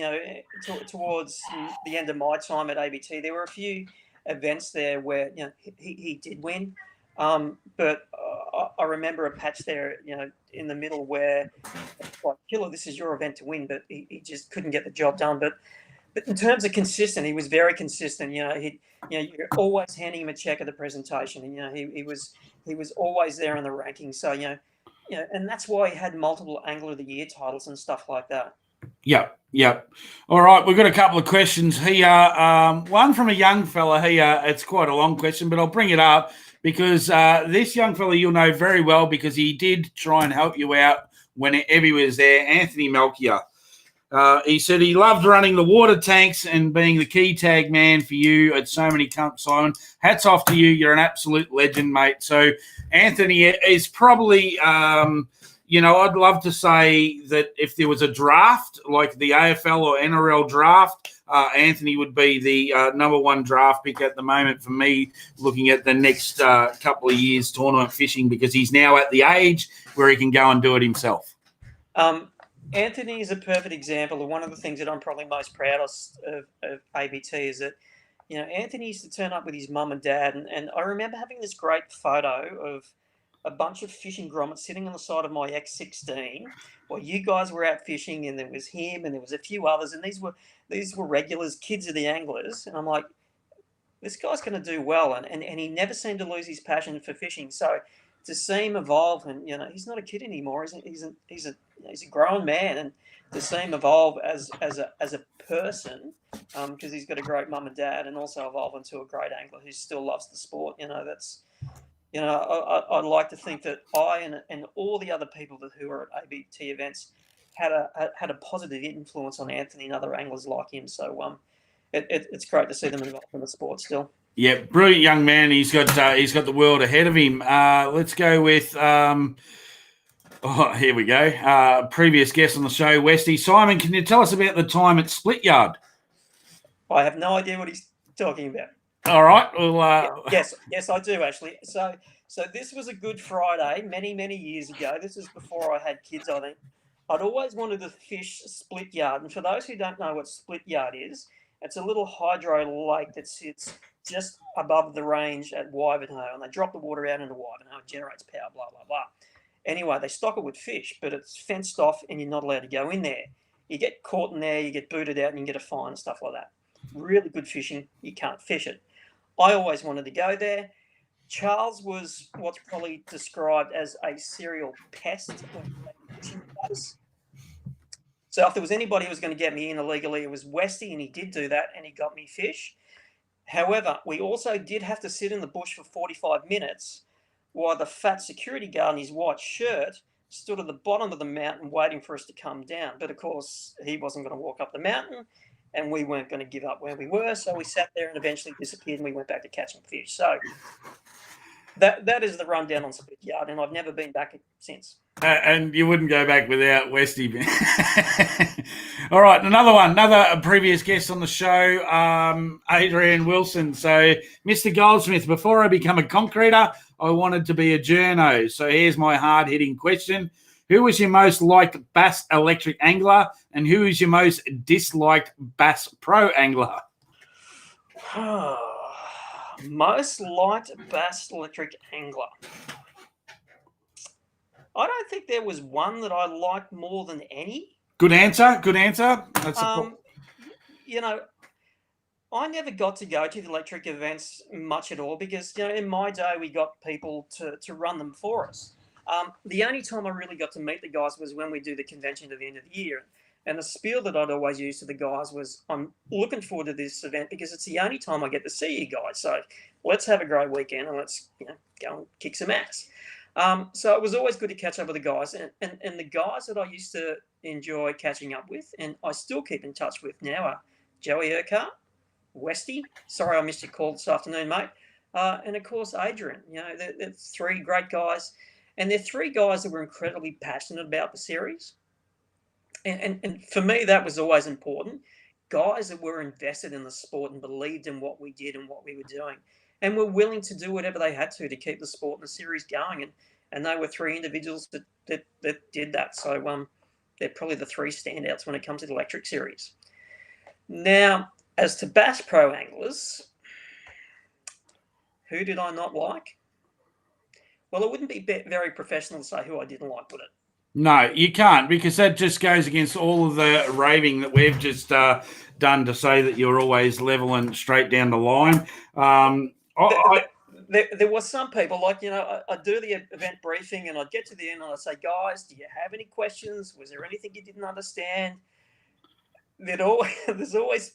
towards the end of my time at ABT, there were a few events there where he did win, but I remember a patch there, in the middle where, like, Killer, this is your event to win, but he just couldn't get the job done. But in terms of consistent, he was very consistent. You're always handing him a check at the presentation, and he was always there in the rankings. So and that's why he had multiple Angler of the Year titles and stuff like that. Yep. All right, we've got a couple of questions here. One from a young fella here. It's quite a long question, but I'll bring it up because this young fella you'll know very well because he did try and help you out whenever he was there, Anthony Melchior. He said he loved running the water tanks and being the key tag man for you at so many comps, Simon. Hats off to you. You're an absolute legend, mate. So Anthony is probably, I'd love to say that if there was a draft, like the AFL or NRL draft, Anthony would be the number 1 draft pick at the moment for me, looking at the next couple of years tournament fishing, because he's now at the age where he can go and do it himself. Anthony is a perfect example of one of the things that I'm probably most proud of ABT is that, Anthony used to turn up with his mum and dad. And I remember having this great photo of a bunch of fishing grommets sitting on the side of my X16 while you guys were out fishing, and there was him and there was a few others. And these were regulars, kids of the anglers. And I'm like, this guy's going to do well. And he never seemed to lose his passion for fishing. So to see him evolve, and he's not a kid anymore. He's a grown man, and to see him evolve as a person, because he's got a great mum and dad, and also evolve into a great angler who still loves the sport. That's I'd like to think that I and all the other people who are at ABT events had a positive influence on Anthony and other anglers like him. So it's great to see them involved in the sport still. Yeah, brilliant young man. He's got the world ahead of him. Let's go with here we go. Previous guest on the show, Westy. Simon, can you tell us about the time at Split Yard? I have no idea what he's talking about. All right. Well, yes, I do actually. So this was a Good Friday many years ago. This is before I had kids, I think. I'd always wanted to fish Split Yard, and for those who don't know what Split Yard is, it's a little hydro lake that sits just above the range at Wivenhoe, and they drop the water out into Wivenhoe. It generates power, blah, blah, blah. Anyway, they stock it with fish, but it's fenced off and you're not allowed to go in there. You get caught in there, you get booted out, and you get a fine and stuff like that. really good fishing, you can't fish it. I always wanted to go there. Charles was what's probably described as a serial pest when it came to fishing matters. So if there was anybody who was going to get me in illegally, it was Westy, and he did do that, and he got me fish. However, we also did have to sit in the bush for 45 minutes while the fat security guard in his white shirt stood at the bottom of the mountain waiting for us to come down. But of course, he wasn't going to walk up the mountain, and we weren't going to give up where we were. So we sat there and eventually disappeared, and we went back to catching fish. So that is the rundown on Split Yard, and I've never been back since. And you wouldn't go back without Westy. All right, another previous guest on the show, Adrian Wilson. So, Mr. Goldsmith, before I become a concreter, I wanted to be a journo. So here's my hard-hitting question. Who was your most liked Bass Electric angler, and who is your most disliked Bass Pro angler? Most liked Bass Electric angler. I don't think there was one that I liked more than any. Good answer. That's you know, I never got to go to the electric events much at all because, in my day, we got people to run them for us. The only time I really got to meet the guys was when we do the convention at the end of the year. And the spiel that I'd always use to the guys was, I'm looking forward to this event because it's the only time I get to see you guys. So let's have a great weekend and let's go and kick some ass. So it was always good to catch up with the guys. And the guys that I used to enjoy catching up with, and I still keep in touch with now, are Joey Urquhart, Westy. Sorry I missed your call this afternoon, mate. And, of course, Adrian. They're three great guys. And they're three guys that were incredibly passionate about the series. And for me, that was always important. Guys that were invested in the sport and believed in what we did and what we were doing, and were willing to do whatever they had to keep the sport and the series going. And they were three individuals that did that. So they're probably the three standouts when it comes to the electric series. Now, as to Bass Pro anglers, who did I not like? Well, it wouldn't be very professional to say who I didn't like, would it? No, you can't, because that just goes against all of the raving that we've just done to say that you're always level and straight down the line. There was some people, like, I'd do the event briefing and I'd get to the end and I'd say, guys, do you have any questions? Was there anything you didn't understand? There's always,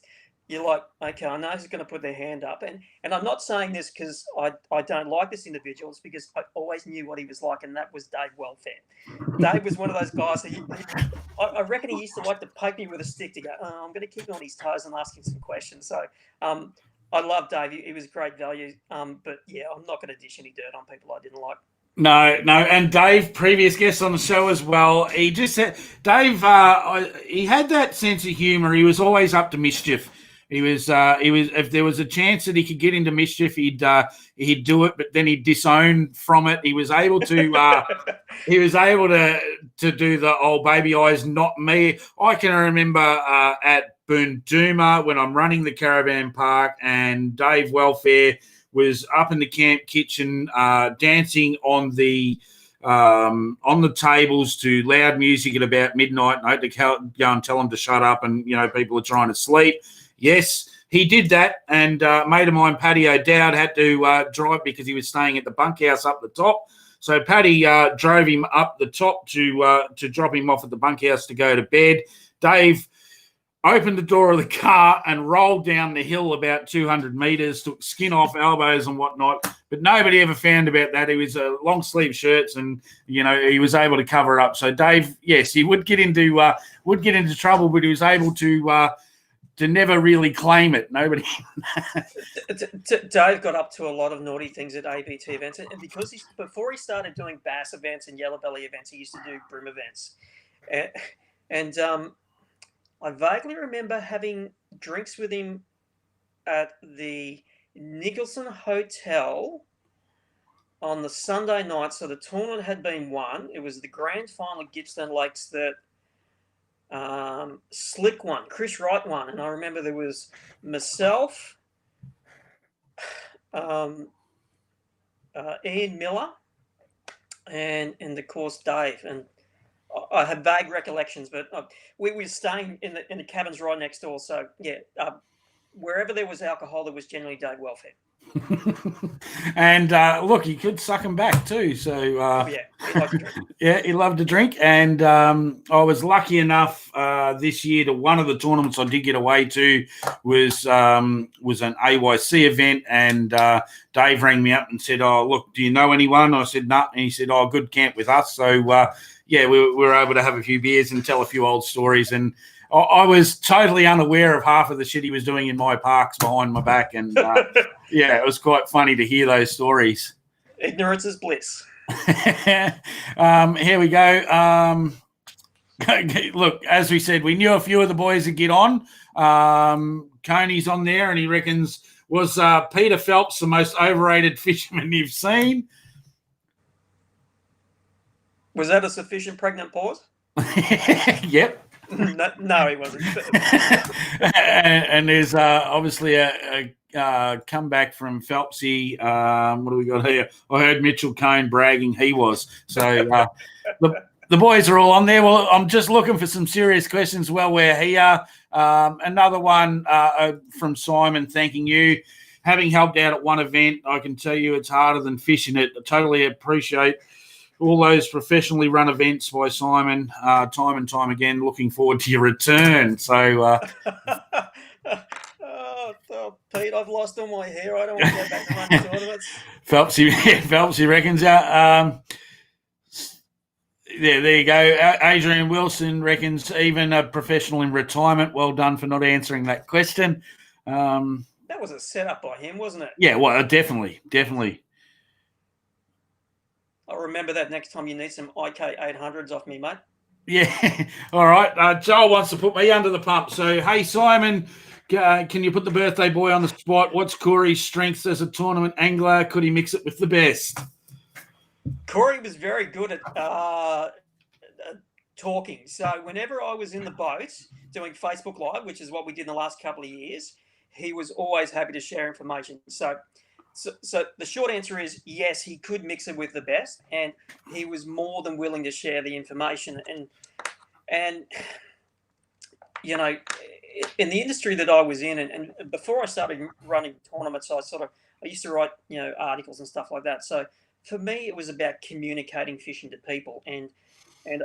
you're like, okay, I know who's going to put their hand up. And I'm not saying this because I don't like this individual. It's because I always knew what he was like, and that was Dave Welfare. Dave was one of those guys that I reckon he used to like to poke me with a stick to go, I'm going to keep him on his toes and ask him some questions. So I love Dave. He was great value. But, yeah, I'm not going to dish any dirt on people I didn't like. No, and Dave, previous guest on the show as well, he just said, Dave, he had that sense of humour. He was always up to mischief. He was if there was a chance that he could get into mischief, he'd do it, but then he'd disown from it. He was able to to do the old baby eyes, not me. I can remember at Boondooma when I'm running the caravan park, and Dave Welfare was up in the camp kitchen dancing on the tables to loud music at about midnight. And I had to go and tell him to shut up, and people are trying to sleep. Yes, he did that, and mate of mine, Paddy O'Dowd, had to drive because he was staying at the bunkhouse up the top. So Paddy drove him up the top to drop him off at the bunkhouse to go to bed. Dave opened the door of the car and rolled down the hill about 200 metres, took skin off elbows and whatnot. But nobody ever found about that. He was long sleeve shirts, and he was able to cover it up. So Dave, yes, he would get into trouble, but he was able to never really claim it. Nobody. Dave got up to a lot of naughty things at ABT events, and because before he started doing bass events and yellow belly events, he used to do brim events, and I vaguely remember having drinks with him at the Nicholson Hotel on the Sunday night. So the tournament had been won. It was the grand final at Gippsland Lakes that Slick won, Chris Wright won, and I remember there was myself, Ian Miller, and of course Dave. And I have vague recollections, but we were staying in the cabins right next door. So yeah, wherever there was alcohol, there was generally Dave welfare. And look, he could suck him back too. So Oh yeah, he likes to drink. yeah, he loved to drink. And I was lucky enough this year to one of the tournaments I did get away to was an AYC event, and Dave rang me up and said, "Oh, look, do you know anyone?" I said, "No," and he said, "Oh, good camp with us." So yeah, we were able to have a few beers and tell a few old stories. And I was totally unaware of half of the shit he was doing in my parks behind my back. And yeah, it was quite funny to hear those stories. Ignorance is bliss. Here we go. Look, as we said, we knew a few of the boys would get on. Coney's on there, and he reckons, was Peter Phelps the most overrated fisherman you've seen? Was that a sufficient pregnant pause? Yep. No, he wasn't. And there's obviously a comeback from Phelpsy. What do we got here? I heard Mitchell Cone bragging he was. So the boys are all on there. Well, I'm just looking for some serious questions while we're here. Another one from Simon, thanking you. Having helped out at one event, I can tell you it's harder than fishing it. I totally appreciate all those professionally run events by Simon, time and time again. Looking forward to your return. So, oh, Pete, I've lost all my hair. I don't want to go back to running tournaments. Phelpsy reckons. Yeah, there you go. Adrian Wilson reckons even a professional in retirement. Well done for not answering that question. That was a setup by him, wasn't it? Yeah, well, definitely. I'll remember that next time you need some IK 800s off me, mate. Yeah. All right. Joel wants to put me under the pump. So, hey, Simon, can you put the birthday boy on the spot? What's Corey's strengths as a tournament angler? Could he mix it with the best? Corey was very good at talking. So whenever I was in the boat doing Facebook Live, which is what we did in the last couple of years, he was always happy to share information. So the short answer is yes, he could mix it with the best, and he was more than willing to share the information. And you know, in the industry that I was in, and before I started running tournaments, I used to write articles and stuff like that. So for me, it was about communicating fishing to people, and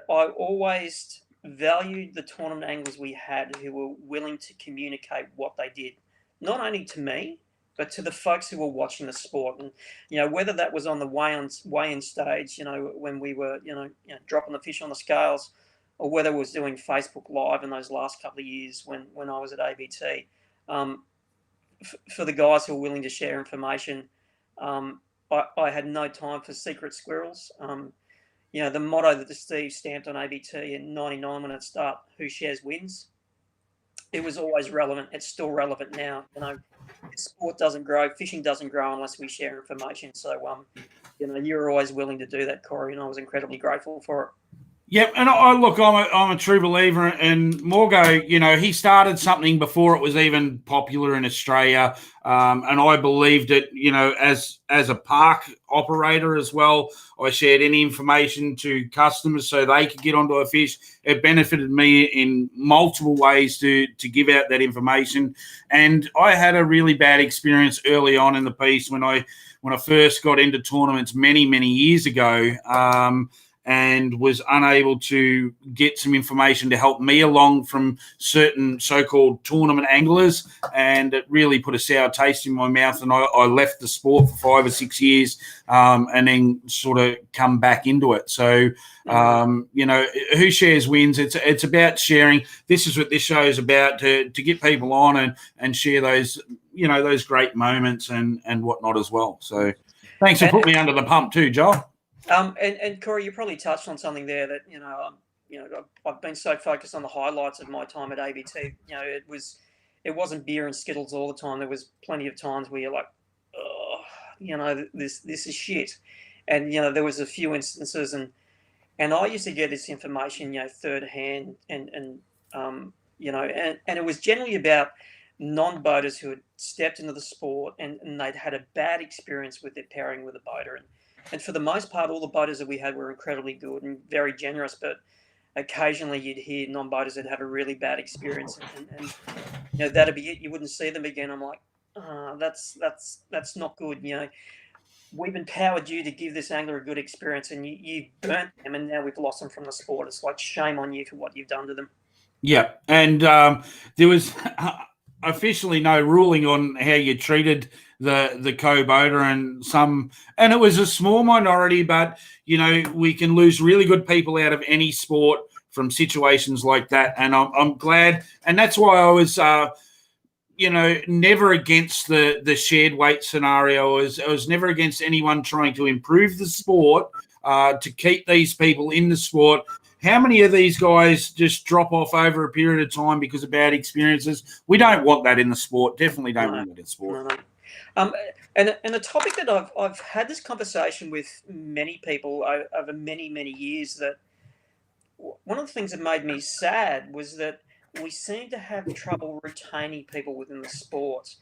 I always valued the tournament anglers we had who were willing to communicate what they did, not only to me, but to the folks who were watching the sport. And whether that was on the weigh-in stage, when we were dropping the fish on the scales, or whether it was doing Facebook Live in those last couple of years when I was at ABT, for the guys who were willing to share information, I had no time for secret squirrels. The motto that the Steve stamped on ABT in '99 when it started, "Who shares wins," it was always relevant. It's still relevant now. Sport doesn't grow, fishing doesn't grow unless we share information. So, you were always willing to do that, Corey, and I was incredibly grateful for it. Yep, and I'm a true believer. And Morgo, he started something before it was even popular in Australia, and I believed it. As a park operator as well, I shared any information to customers so they could get onto a fish. It benefited me in multiple ways to give out that information. And I had a really bad experience early on in the piece when I first got into tournaments many years ago. And was unable to get some information to help me along from certain so-called tournament anglers, and it really put a sour taste in my mouth, and I left the sport for 5 or 6 years, and then sort of come back into it. So, who shares wins. It's about sharing. This is what this show is about, to get people on and share those, those great moments and whatnot as well. So thanks for putting me under the pump too, Joel. And Corey, you probably touched on something there that I've been so focused on the highlights of my time at ABT. It wasn't beer and Skittles all the time. There was plenty of times where you're like, oh, this is shit. And there was a few instances, and I used to get this information third hand, and it was generally about non-boaters who had stepped into the sport and they'd had a bad experience with their pairing with a boater. And for the most part, all the boaters that we had were incredibly good and very generous. But occasionally you'd hear non-boaters that have a really bad experience, and that'd be it. You wouldn't see them again. I'm like, that's not good. We've empowered you to give this angler a good experience, and you've burnt them, and now we've lost them from the sport. It's like, shame on you for what you've done to them. Yeah, and there was officially no ruling on how you treated the co-boater, and it was a small minority, but we can lose really good people out of any sport from situations like that, and I'm glad, and that's why I was never against the shared weight scenario. I was never against anyone trying to improve the sport, to keep these people in the sport. How many of these guys just drop off over a period of time because of bad experiences? We don't want that in the sport. Definitely don't want that in sport. No. And the topic that I've had this conversation with many people over many, many years, that one of the things that made me sad was that we seem to have trouble retaining people within the sport.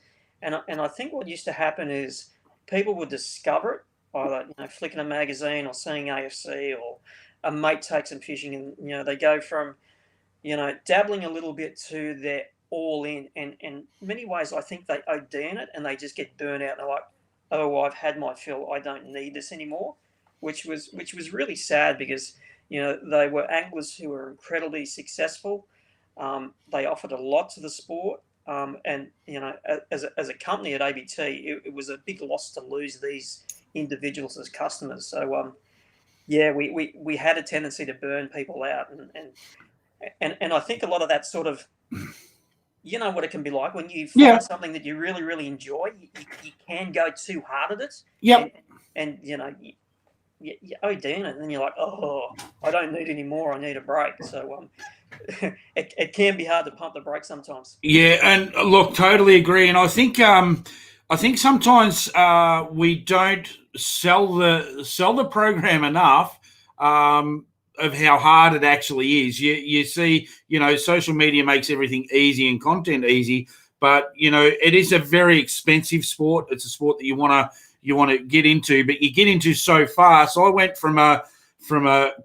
And I think what used to happen is people would discover it, either flicking a magazine or seeing AFC, or a mate takes them fishing, and they go from dabbling a little bit to they're all in. And in many ways, I think they OD in it and they just get burnt out. They're like, oh, I've had my fill. I don't need this anymore, which was really sad, because they were anglers who were incredibly successful. They offered a lot to the sport, and as a company at ABT, it was a big loss to lose these individuals as customers. So we had a tendency to burn people out, and I think a lot of that sort of, what it can be like when you find something that you really, really enjoy. You can go too hard at it. Yep. And you OD in it, and then you're like, oh, I don't need any more. I need a break. So it can be hard to pump the brakes sometimes. Yeah, and look, totally agree. And I think sometimes we don't sell the program enough of how hard it actually is. You see, social media makes everything easy and content easy, but it is a very expensive sport. It's a sport that you want to get into, but you get into so fast. I went from a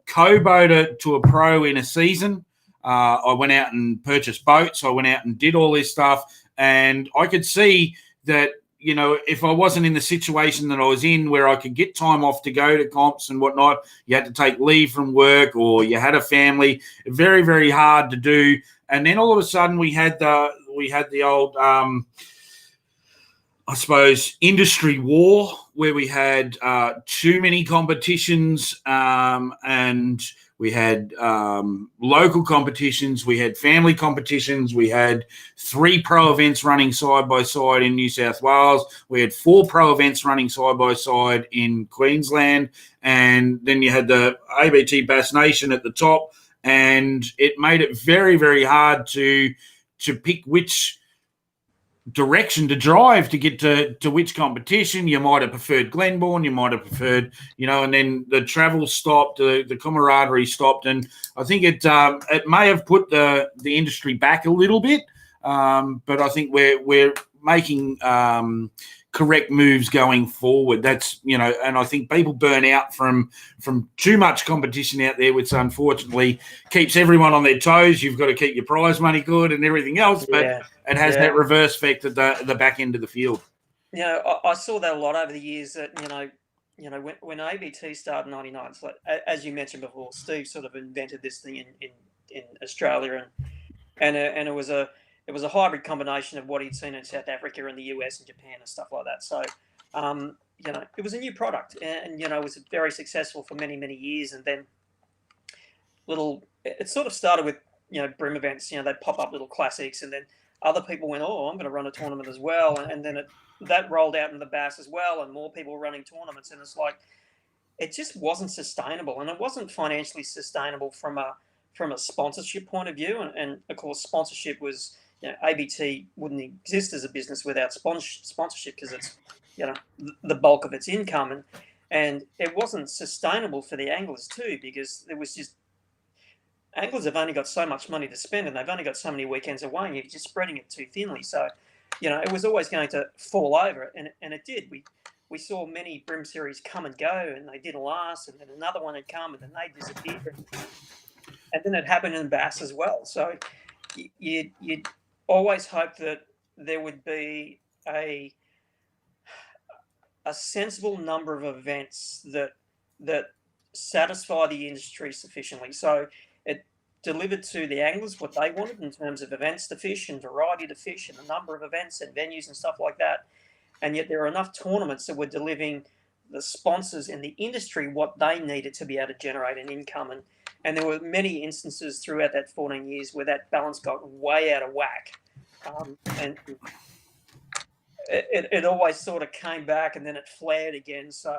co-boater to a pro in a season. I went out and purchased boats. I went out and did all this stuff, and I could see that, if I wasn't in the situation that I was in, where I could get time off to go to comps and whatnot, you had to take leave from work, or you had a family. Very, very hard to do. And then all of a sudden, we had the old, I suppose, industry war, where we had too many competitions, and we had local competitions, we had family competitions, we had 3 pro events running side by side in New South Wales, we had 4 pro events running side by side in Queensland, and then you had the ABT Bass Nation at the top, and it made it very, very hard to pick which direction to drive to get to which competition. You might have preferred Glenbourne, you might have preferred, and then the travel stopped, the camaraderie stopped, and I think it may have put the industry back a little bit, but I think we're making correct moves going forward. That's and I think people burn out from too much competition out there, which unfortunately keeps everyone on their toes. You've got to keep your prize money good and everything else, but it has that reverse effect at the back end of the field. I saw that a lot over the years. That when ABT started in '99, it's like, as you mentioned before, Steve sort of invented this thing in Australia, and it was a hybrid combination of what he'd seen in South Africa and the US and Japan and stuff like that. So, it was a new product, and it was very successful for many, many years. And then it sort of started with brim events. They'd pop up little classics, and then other people went, oh, I'm going to run a tournament as well, and then that rolled out in the bass as well, and more people were running tournaments, and it's like, it just wasn't sustainable, and it wasn't financially sustainable from a sponsorship point of view, and of course sponsorship was, ABT wouldn't exist as a business without sponsorship, because it's the bulk of its income, and it wasn't sustainable for the anglers too, because it was just, anglers have only got so much money to spend, and they've only got so many weekends away, and you're just spreading it too thinly. So, it was always going to fall over, and it did. We saw many brim series come and go, and they didn't last, and then another one had come, and then they disappeared. and then it happened in bass as well. So you'd always hope that there would be a sensible number of events that satisfy the industry sufficiently. So it delivered to the anglers what they wanted in terms of events to fish and variety to fish and the number of events and venues and stuff like that. And yet there are enough tournaments that were delivering the sponsors in the industry what they needed to be able to generate an income. And there were many instances throughout that 14 years where that balance got way out of whack. And it always sort of came back and then it flared again. So,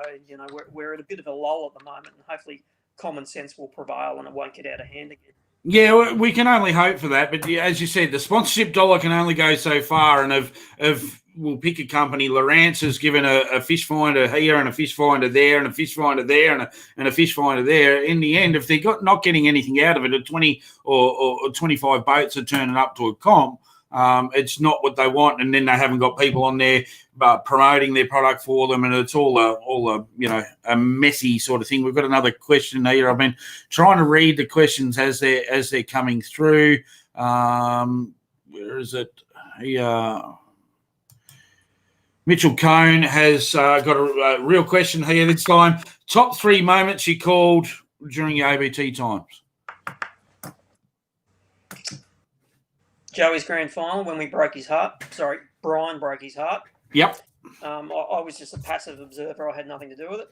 we're at a bit of a lull at the moment, and hopefully common sense will prevail and it won't get out of hand again. Yeah, we can only hope for that. But as you said, the sponsorship dollar can only go so far. And if we'll pick a company, Lawrence has given a fish finder here and a fish finder there and a fish finder there and a fish finder there. In the end, if they're not getting anything out of it, 20 or 25 boats are turning up to a comp, it's not what they want, and then they haven't got people on there promoting their product for them, and it's all a messy sort of thing. We've got another question here. I've been trying to read the questions as they're coming through. Where is it? Mitchell Cone has got a real question here this time. Top 3 moments you called during your ABT times. Joey's grand final when we broke his heart. Sorry, Brian broke his heart. Yep. I was just a passive observer. I had nothing to do with it.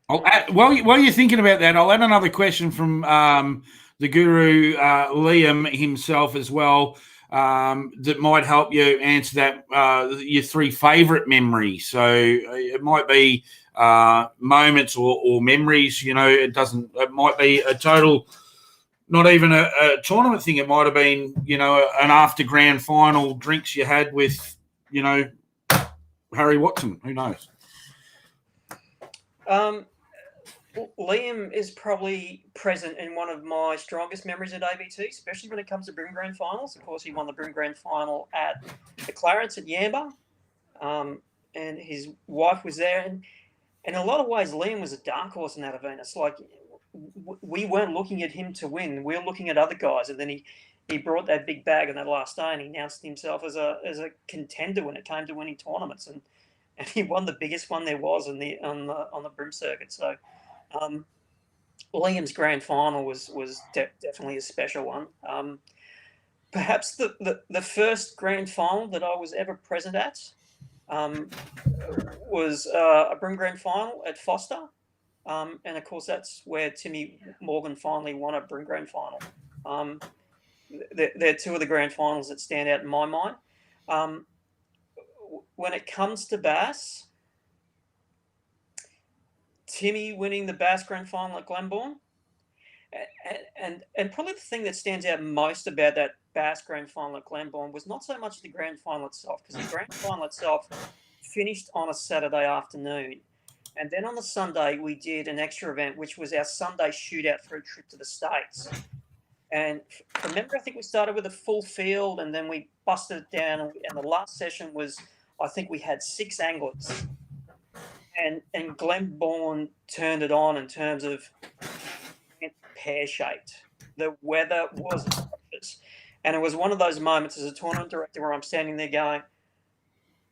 While you're thinking about that, I'll add another question from the guru, Liam himself as well, that might help you answer that, your 3 favourite memories. So it might be moments or memories, it might be a total, not even a tournament thing. It might have been, an after grand final drinks you had with, Harry Watson. Who knows? Liam is probably present in one of my strongest memories at ABT, especially when it comes to Brim Grand Finals. Of course, he won the Brim Grand Final at the Clarence at Yamba, and his wife was there. And in a lot of ways, Liam was a dark horse in that event. It's like we weren't looking at him to win. We were looking at other guys. And then he brought that big bag on that last day, and he announced himself as a contender when it came to winning tournaments. And he won the biggest one there was on the Brim circuit. So Liam's grand final was definitely a special one. Perhaps the first grand final that I was ever present at was a Brim Grand Final at Foster. And, of course, that's where Timmy Morgan finally won a Brim Grand Final. They're 2 of the grand finals that stand out in my mind. When it comes to bass, Timmy winning the Bass Grand Final at Glenbourne, and probably the thing that stands out most about that Bass Grand Final at Glenbourne was not so much the grand final itself, because the grand final itself finished on a Saturday afternoon, and then on the Sunday we did an extra event, which was our Sunday shootout for a trip to the States. And remember, I think we started with a full field, and then we busted it down, and the last session was, I think we had 6 anglers. And Glenbourne turned it on in terms of pear-shaped. The weather was atrocious. And it was one of those moments as a tournament director where I'm standing there going,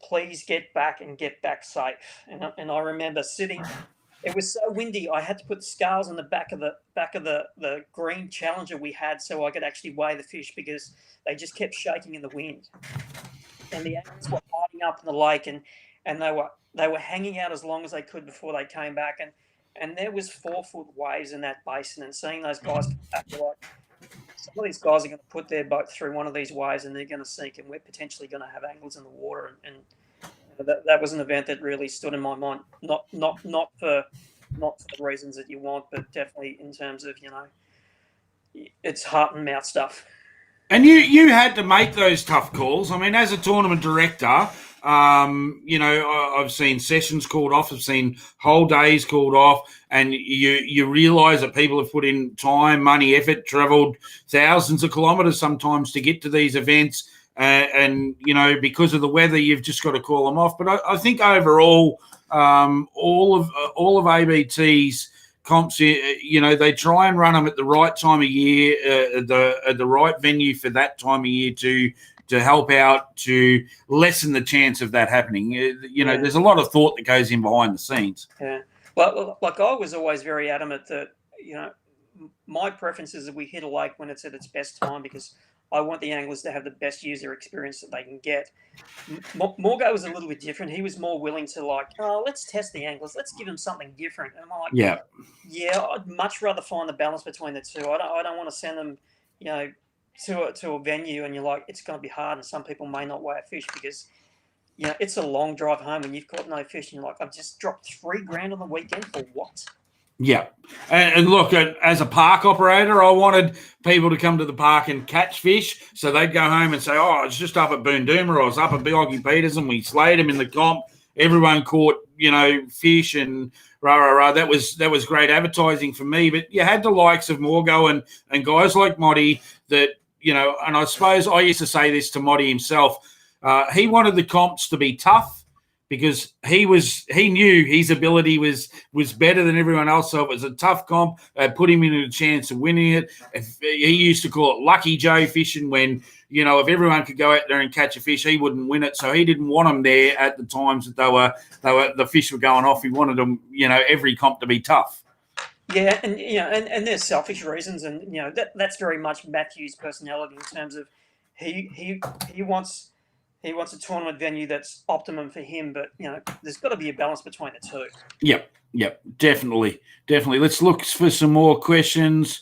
please get back and get back safe. And I remember sitting, it was so windy, I had to put scales on the back of the green Challenger we had so I could actually weigh the fish, because they just kept shaking in the wind. And the anglers were hiding up in the lake, and they were hanging out as long as they could before they came back, and there was 4-foot waves in that basin, and seeing those guys come back, you're like, some of these guys are going to put their boat through one of these waves and they're going to sink, and we're potentially going to have anglers in the water, and that was an event that really stood in my mind, not for the reasons that you want, but definitely in terms of, it's heart and mouth stuff. And you had to make those tough calls. I mean, as a tournament director, I've seen sessions called off, I've seen whole days called off, and you realise that people have put in time, money, effort, travelled thousands of kilometres sometimes to get to these events, and because of the weather, you've just got to call them off. But I think overall, all of ABT's comps, they try and run them at the right time of year, at the right venue for that time of year to help out, to lessen the chance of that happening. There's a lot of thought that goes in behind the scenes. Yeah. Well, like I was always very adamant that, my preference is that we hit a lake when it's at its best time, because I want the anglers to have the best user experience that they can get. Morgo was a little bit different. He was more willing to let's test the anglers. Let's give them something different. And I'm like, yeah, I'd much rather find the balance between the two. I don't want to send them, to a venue and you're like, it's going to be hard, and some people may not weigh a fish because, it's a long drive home and you've caught no fish and you're like, I've just dropped $3,000 on the weekend for what? Yeah. And look, as a park operator, I wanted people to come to the park and catch fish. So they'd go home and say, I was just up at Boondooma, or I was up at Bioggy Peters and we slayed them in the comp. Everyone caught, fish and rah. That was great advertising for me. But you had the likes of Morgo and guys like Moddy that, and I suppose I used to say this to Moddy himself. He wanted the comps to be tough, because he knew his ability was better than everyone else. So it was a tough comp. Put him in a chance of winning it. He used to call it Lucky Joe fishing, when, if everyone could go out there and catch a fish, he wouldn't win it. So he didn't want them there at the times that the fish were going off. He wanted them, every comp to be tough. Yeah, and there's selfish reasons, and that's very much Matthew's personality in terms of he wants a tournament venue that's optimum for him, but there's got to be a balance between the two. Yep, definitely. Let's look for some more questions.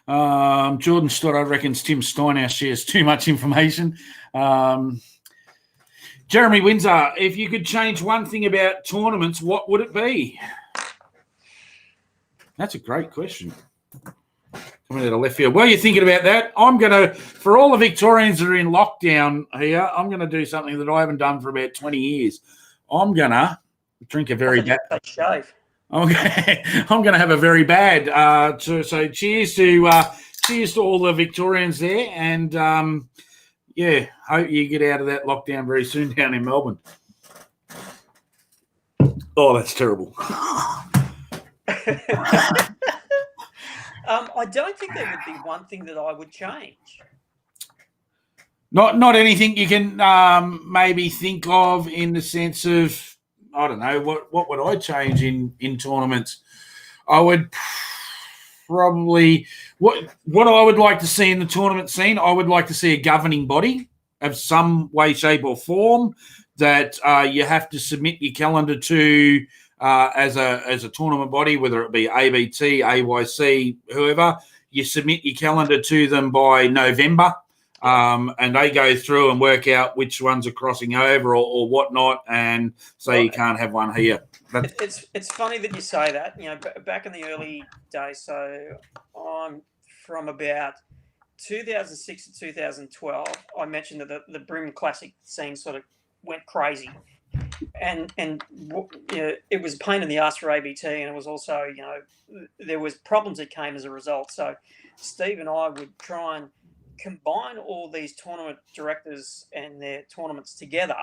Jordan Stoddard reckons Tim Steinhouse shares too much information. Jeremy Windsor, if you could change one thing about tournaments, what would it be? That's a great question. Coming out of left field. What are you thinking about that? I'm going to, for all the Victorians that are in lockdown here, I'm going to do something that I haven't done for about 20 years. I'm going to drink a very bad shave. Okay, I'm going to have a very bad. So cheers to all the Victorians there, and hope you get out of that lockdown very soon down in Melbourne. Oh, that's terrible. I don't think there would be one thing that I would change. Not anything you can maybe think of in the sense of, I don't know, what would I change in tournaments? I would probably, what I would like to see in the tournament scene, I would like to see a governing body of some way, shape or form that you have to submit your calendar to as a tournament body, whether it be ABT, AYC, whoever. You submit your calendar to them by November, and they go through and work out which ones are crossing over or whatnot, and say you can't have one here. It's funny that you say that. Back in the early days, so I'm from about 2006 to 2012, I mentioned that the Brim Classic scene sort of went crazy. And it was a pain in the ass for ABT, and it was also, there was problems that came as a result. So Steve and I would try and combine all these tournament directors and their tournaments together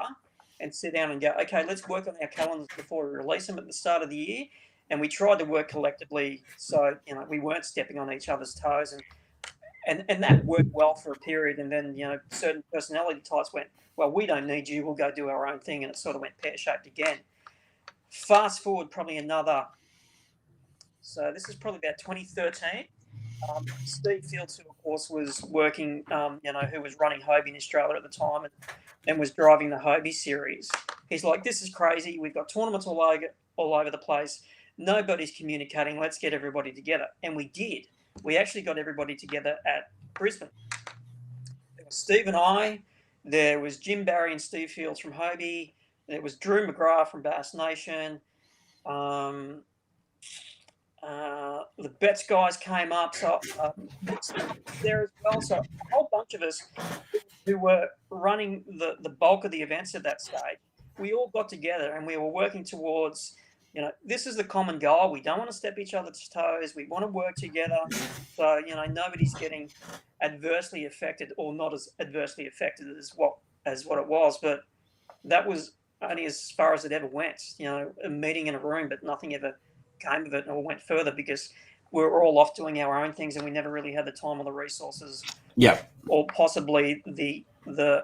and sit down and go, okay, let's work on our calendars before we release them at the start of the year. And we tried to work collectively so, we weren't stepping on each other's toes. And that worked well for a period. And then, certain personality types went, well, we don't need you, we'll go do our own thing. And it sort of went pear-shaped again. Fast forward probably another, so this is probably about 2013. Steve Fields, who of course was working, who was running Hobie in Australia at the time and was driving the Hobie series. He's like, this is crazy. We've got tournaments all over the place. Nobody's communicating. Let's get everybody together. And we did. We actually got everybody together at Brisbane. There was Steve and I. There was Jim Barry and Steve Fields from Hobie. There was Drew McGrath from Bass Nation. The Betts guys came up, so there as well. So a whole bunch of us who were running the bulk of the events at that stage, we all got together and we were working towards this is the common goal. We don't want to step each other's toes. We want to work together. So, nobody's getting adversely affected, or not as adversely affected as what it was. But that was only as far as it ever went. A meeting in a room, but nothing ever came of it or went further because we were all off doing our own things, and we never really had the time or the resources. Yeah. Or possibly the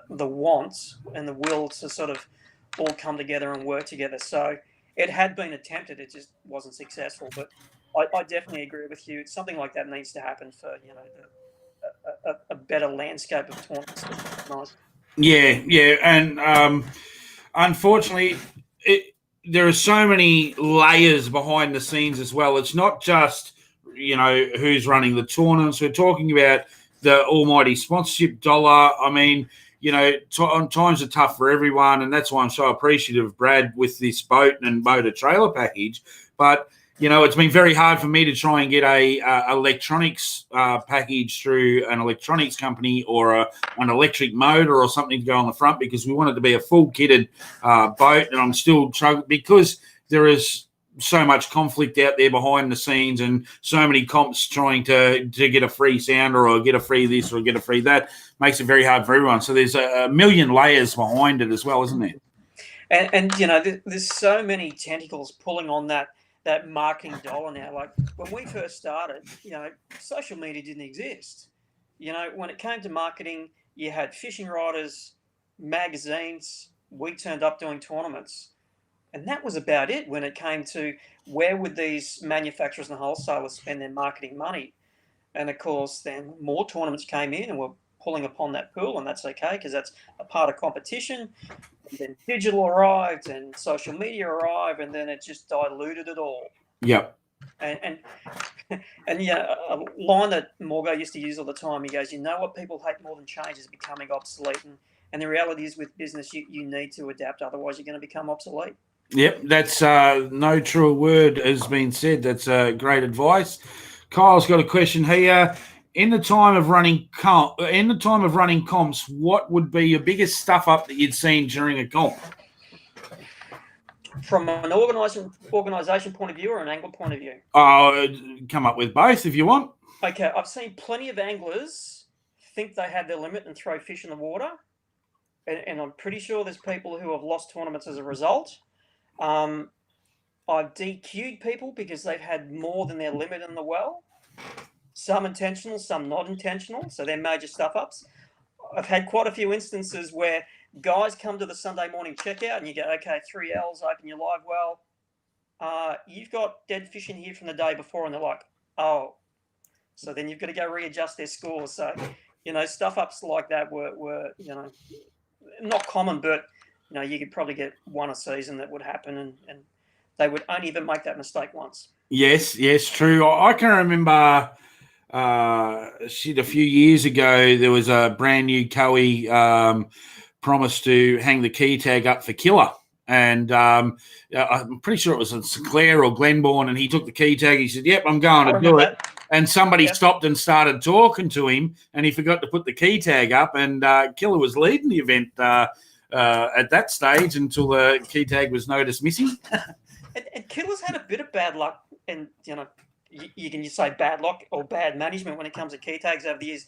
wants and the will to sort of all come together and work together. So it had been attempted, it just wasn't successful. But I definitely agree with you. Something like that needs to happen for a better landscape of tournaments. Nice. Yeah, and unfortunately, there are so many layers behind the scenes as well. It's not just who's running the tournaments. We're talking about the almighty sponsorship dollar. I mean, times are tough for everyone, and that's why I'm so appreciative of Brad with this boat and motor trailer package. But it's been very hard for me to try and get a electronics package through an electronics company or an electric motor or something to go on the front, because we want it to be a full kitted boat, and I'm still struggling because there is so much conflict out there behind the scenes, and so many comps trying to get a free sounder or get a free this or get a free that. Makes it very hard for everyone. So there's a million layers behind it as well, isn't there? And there's so many tentacles pulling on that marketing dollar now. Like when we first started, social media didn't exist. When it came to marketing, you had fishing riders, magazines. We turned up doing tournaments. And that was about it when it came to where would these manufacturers and wholesalers spend their marketing money. And, of course, then more tournaments came in and were pulling upon that pool, and that's okay because that's a part of competition. And then digital arrived and social media arrived, and then it just diluted it all. Yep. And a line that Morgo used to use all the time, he goes, what people hate more than change is becoming obsolete. And the reality is with business, you need to adapt, otherwise you're going to become obsolete. Yep, that's no truer word has been said. That's great advice. Kyle's got a question here. In the time of running comps, what would be your biggest stuff up that you'd seen during a comp? From an organisation point of view or an angler point of view? Come up with both if you want. Okay, I've seen plenty of anglers think they had their limit and throw fish in the water, and I'm pretty sure there's people who have lost tournaments as a result. I've DQ'd people because they've had more than their limit in the well. Some intentional, some not intentional, so they're major stuff-ups. I've had quite a few instances where guys come to the Sunday morning checkout and you go, okay, 3 Ls, open your live well. You've got dead fish in here from the day before, and they're like, oh. So then you've got to go readjust their scores. So, stuff-ups like that were not common, but, you could probably get one a season that would happen, and they would only even make that mistake once. Yes, true. I can remember a few years ago, there was a brand new Cowie promised to hang the key tag up for Killer. And I'm pretty sure it was in Sinclair or Glenbourne, and he took the key tag. He said, yep, I'm going to do it. And somebody stopped and started talking to him, and he forgot to put the key tag up, and Killer was leading the event at that stage until the key tag was noticed missing. And Killer's had a bit of bad luck, and you can just say bad luck or bad management when it comes to key tags over the years.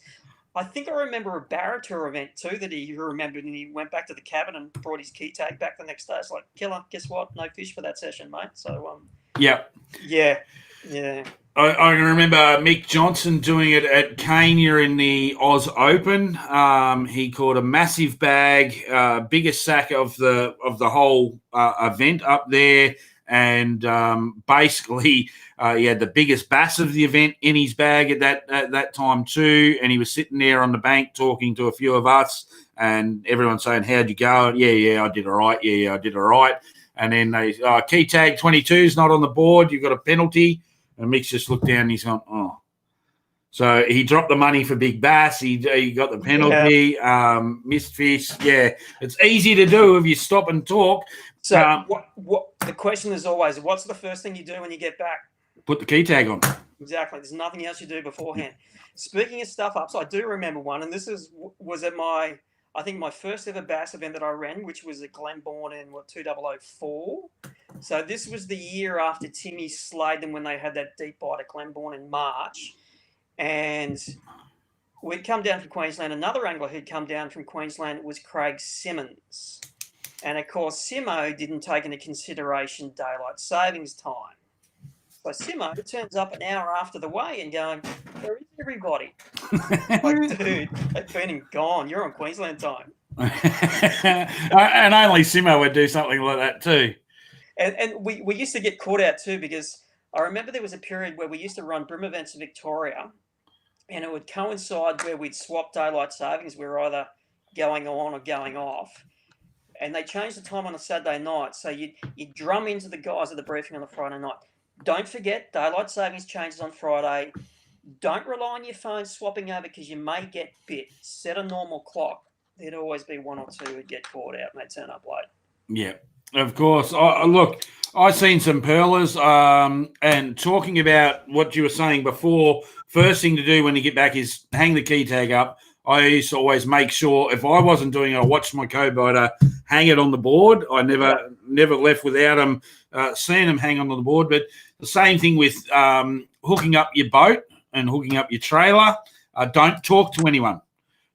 I think I remember a Barra Tour event too that he remembered, and he went back to the cabin and brought his key tag back the next day. It's like, Killer, guess what? No fish for that session, mate. So yeah. I can remember Mick Johnson doing it at Kenya in the Oz Open. He caught a massive bag, biggest sack of the whole event up there, and basically he had the biggest bass of the event in his bag at that time too. And he was sitting there on the bank talking to a few of us, and everyone saying, "How'd you go?" Yeah, I did all right. Yeah, I did all right. And then they key tag 22 is not on the board. You've got a penalty. And Mick's just looked down and he's gone, oh. So he dropped the money for big bass. He got the penalty, missed fish. Yeah, it's easy to do if you stop and talk. So what the question is always, what's the first thing you do when you get back? Put the key tag on. Exactly. There's nothing else you do beforehand. Speaking of stuff-ups, I do remember one, and this was at my first ever bass event that I ran, which was at Glenbourne in 2004. So this was the year after Timmy slayed them when they had that deep bite at Glenbourne in March. And we'd come down from Queensland. Another angler who'd come down from Queensland was Craig Simmons. And, of course, Simo didn't take into consideration daylight savings time. So Simo turns up an hour after the weigh and going, where is everybody? Like, dude, they've been and gone. You're on Queensland time. And only Simo would do something like that too. And we used to get caught out too, because I remember there was a period where we used to run brim events in Victoria, and it would coincide where we'd swap daylight savings. We were either going on or going off. And they changed the time on a Saturday night. So you'd drum into the guys at the briefing on the Friday night. Don't forget, daylight savings changes on Friday. Don't rely on your phone swapping over because you may get bit. Set a normal clock. There'd always be one or two who'd get caught out and they'd turn up late. Yeah, of course. Look, I've seen some pearlers, and talking about what you were saying before, first thing to do when you get back is hang the key tag up. I used to always make sure if I wasn't doing it, I watched my co-biter hang it on the board. I never left without them seeing them hang on the board. But the same thing with hooking up your boat and hooking up your trailer. Don't talk to anyone.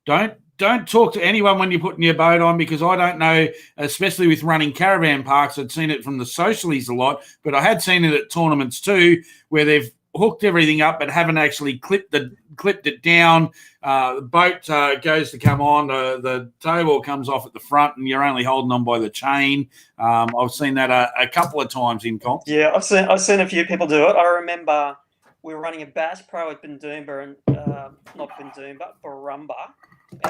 Don't talk to anyone when you're putting your boat on, because I don't know, especially with running caravan parks, I'd seen it from the socialies a lot, but I had seen it at tournaments too, where they've hooked everything up but haven't actually clipped it down. The boat goes to come on, the towel comes off at the front, and you're only holding on by the chain. I've seen that a couple of times in comps. Yeah, I've seen a few people do it. I remember we were running a Bass Pro at Bundoomba, and not Bundoomba, Barumba.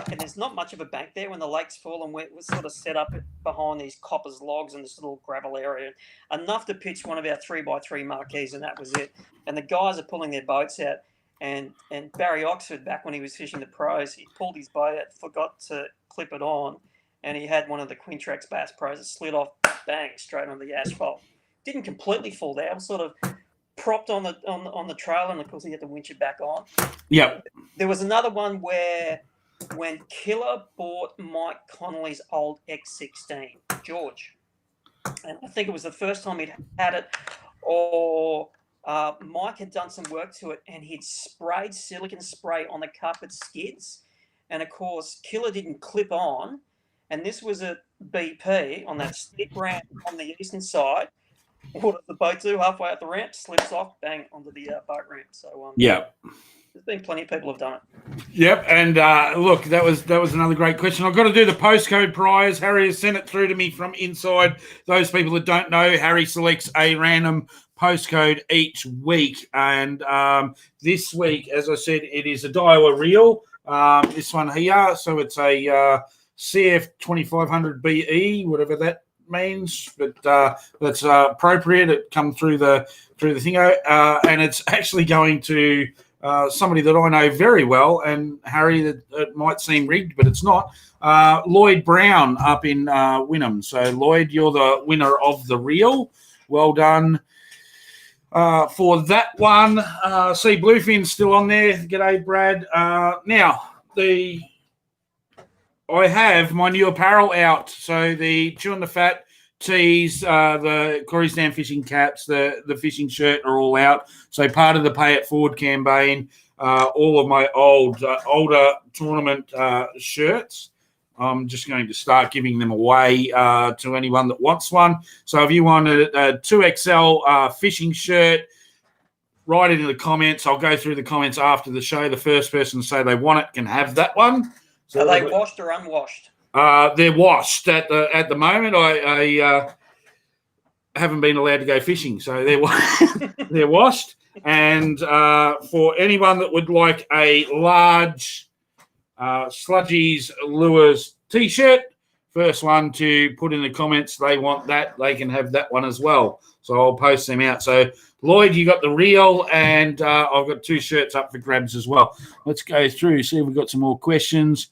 And there's not much of a bank there when the lake's full, and we're sort of set up behind these coppers logs in this little gravel area, enough to pitch one of our 3x3 marquees, and that was it. And the guys are pulling their boats out, and Barry Oxford, back when he was fishing the pros, he pulled his boat out, forgot to clip it on, and he had one of the Quintrex Bass Pros that slid off, bang, straight on the asphalt. Didn't completely fall down, sort of propped on the trailer, and of course he had to winch it back on. Yeah. There was another one where, when Killer bought Mike Connolly's old X16, George, and I think it was the first time he'd had it, or Mike had done some work to it, and he'd sprayed silicon spray on the carpet skids, and of course Killer didn't clip on, and this was a BP on that stick ramp on the eastern side. What does the boat do? Halfway up the ramp, slips off, bang, onto the boat ramp. So yeah. There's been plenty of people who've done it. Yep, and look, that was another great question. I've got to do the postcode prize. Harry has sent it through to me from inside. Those people that don't know, Harry selects a random postcode each week, and this week, as I said, it is a Daiwa reel. This one here, so it's a CF 2500 BE, whatever that means, but that's appropriate. It come through the thingo, and it's actually going to somebody that I know very well, and Harry, that it might seem rigged, but it's not. Lloyd Brown up in Wynnum. So, Lloyd, you're the winner of the reel. Well done for that one. See, Bluefin's still on there. G'day, Brad. Now, I have my new apparel out. So, the Chewin the Fat tees, the Corey's Dam fishing caps, the fishing shirt are all out. So part of the Pay It Forward campaign, all of my older tournament shirts, I'm just going to start giving them away to anyone that wants one. So if you want a 2XL fishing shirt, write it in the comments. I'll go through the comments after the show. The first person to say they want it can have that one. So are they washed or unwashed? They're washed at the moment. I haven't been allowed to go fishing, so they're washed. And for anyone that would like a large Sludgies Lures T-shirt, first one to put in the comments they want that, they can have that one as well. So I'll post them out. So Lloyd, you got the reel, and I've got 2 shirts up for grabs as well. Let's go through, see if we've got some more questions.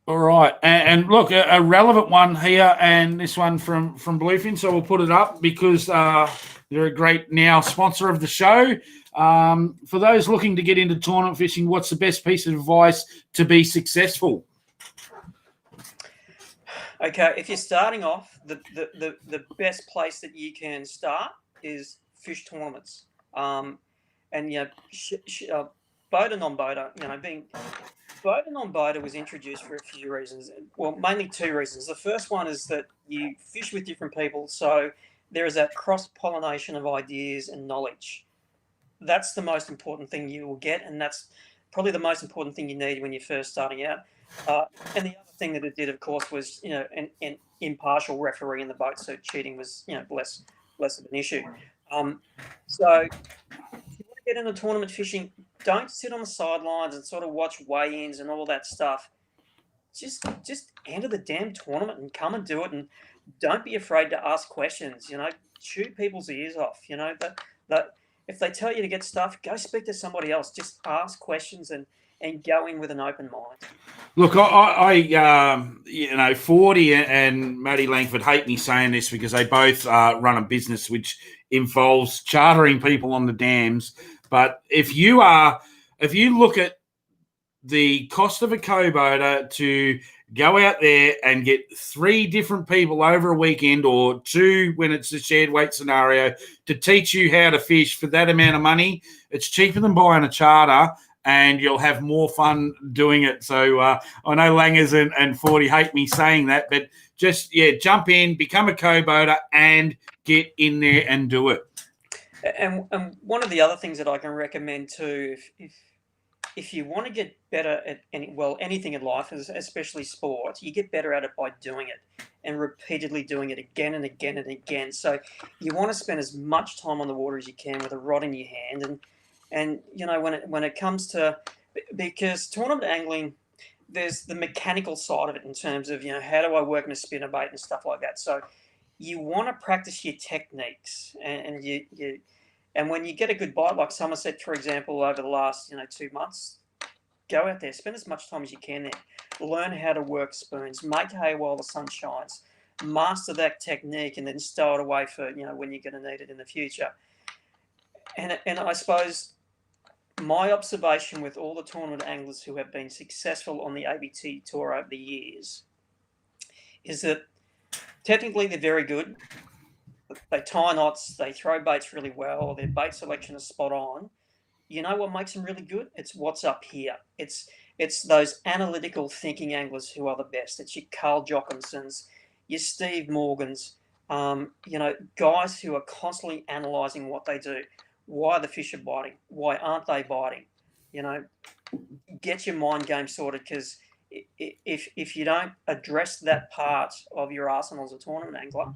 All right, and look, a relevant one here, and this one from Bluefin, so we'll put it up because they're a great now sponsor of the show. For those looking to get into tournament fishing, what's the best piece of advice to be successful? Okay, if you're starting off, the best place that you can start is fish tournaments. And boater, non-boater, being boater, non-boater was introduced for a few reasons. Well, mainly two reasons. The first one is that you fish with different people, so there is that cross-pollination of ideas and knowledge. That's the most important thing you will get, and that's probably the most important thing you need when you're first starting out. And the other thing that it did, of course, was an impartial referee in the boat, so cheating was less of an issue. So if you want to get into tournament fishing, don't sit on the sidelines and sort of watch weigh-ins and all that stuff. Just enter the damn tournament and come and do it, and don't be afraid to ask questions. Shoot people's ears off. That if they tell you to get stuff, go speak to somebody else. Just ask questions and go in with an open mind. Look, I 40 and Matty Langford hate me saying this because they both run a business which involves chartering people on the dams. But if you look at the cost of a co-boater to go out there and get 3 different people over a weekend, or 2 when it's a shared weight scenario, to teach you how to fish for that amount of money, it's cheaper than buying a charter, and you'll have more fun doing it. So I know Langers and 40 hate me saying that, but just, jump in, become a co-boater and get in there and do it. And one of the other things that I can recommend too, if you want to get better at anything in life, especially sports, you get better at it by doing it and repeatedly doing it again and again and again. So you want to spend as much time on the water as you can with a rod in your hand. And when it comes to, because tournament angling, there's the mechanical side of it in terms of, how do I work my spinnerbait and stuff like that. So you want to practice your techniques, and when you get a good bite, like Somerset, for example, over the last 2 months, go out there, spend as much time as you can there, learn how to work spoons, make hay while the sun shines, master that technique, and then stow it away for when you're going to need it in the future. And I suppose my observation with all the tournament anglers who have been successful on the ABT tour over the years is that technically they're very good. They tie knots, they throw baits really well, their bait selection is spot on. You know what makes them really good? It's what's up here. It's those analytical thinking anglers who are the best. It's your Carl Jochimsons, your Steve Morgans, guys who are constantly analysing what they do. Why the fish are biting? Why aren't they biting? Get your mind game sorted, because if you don't address that part of your arsenal as a tournament angler,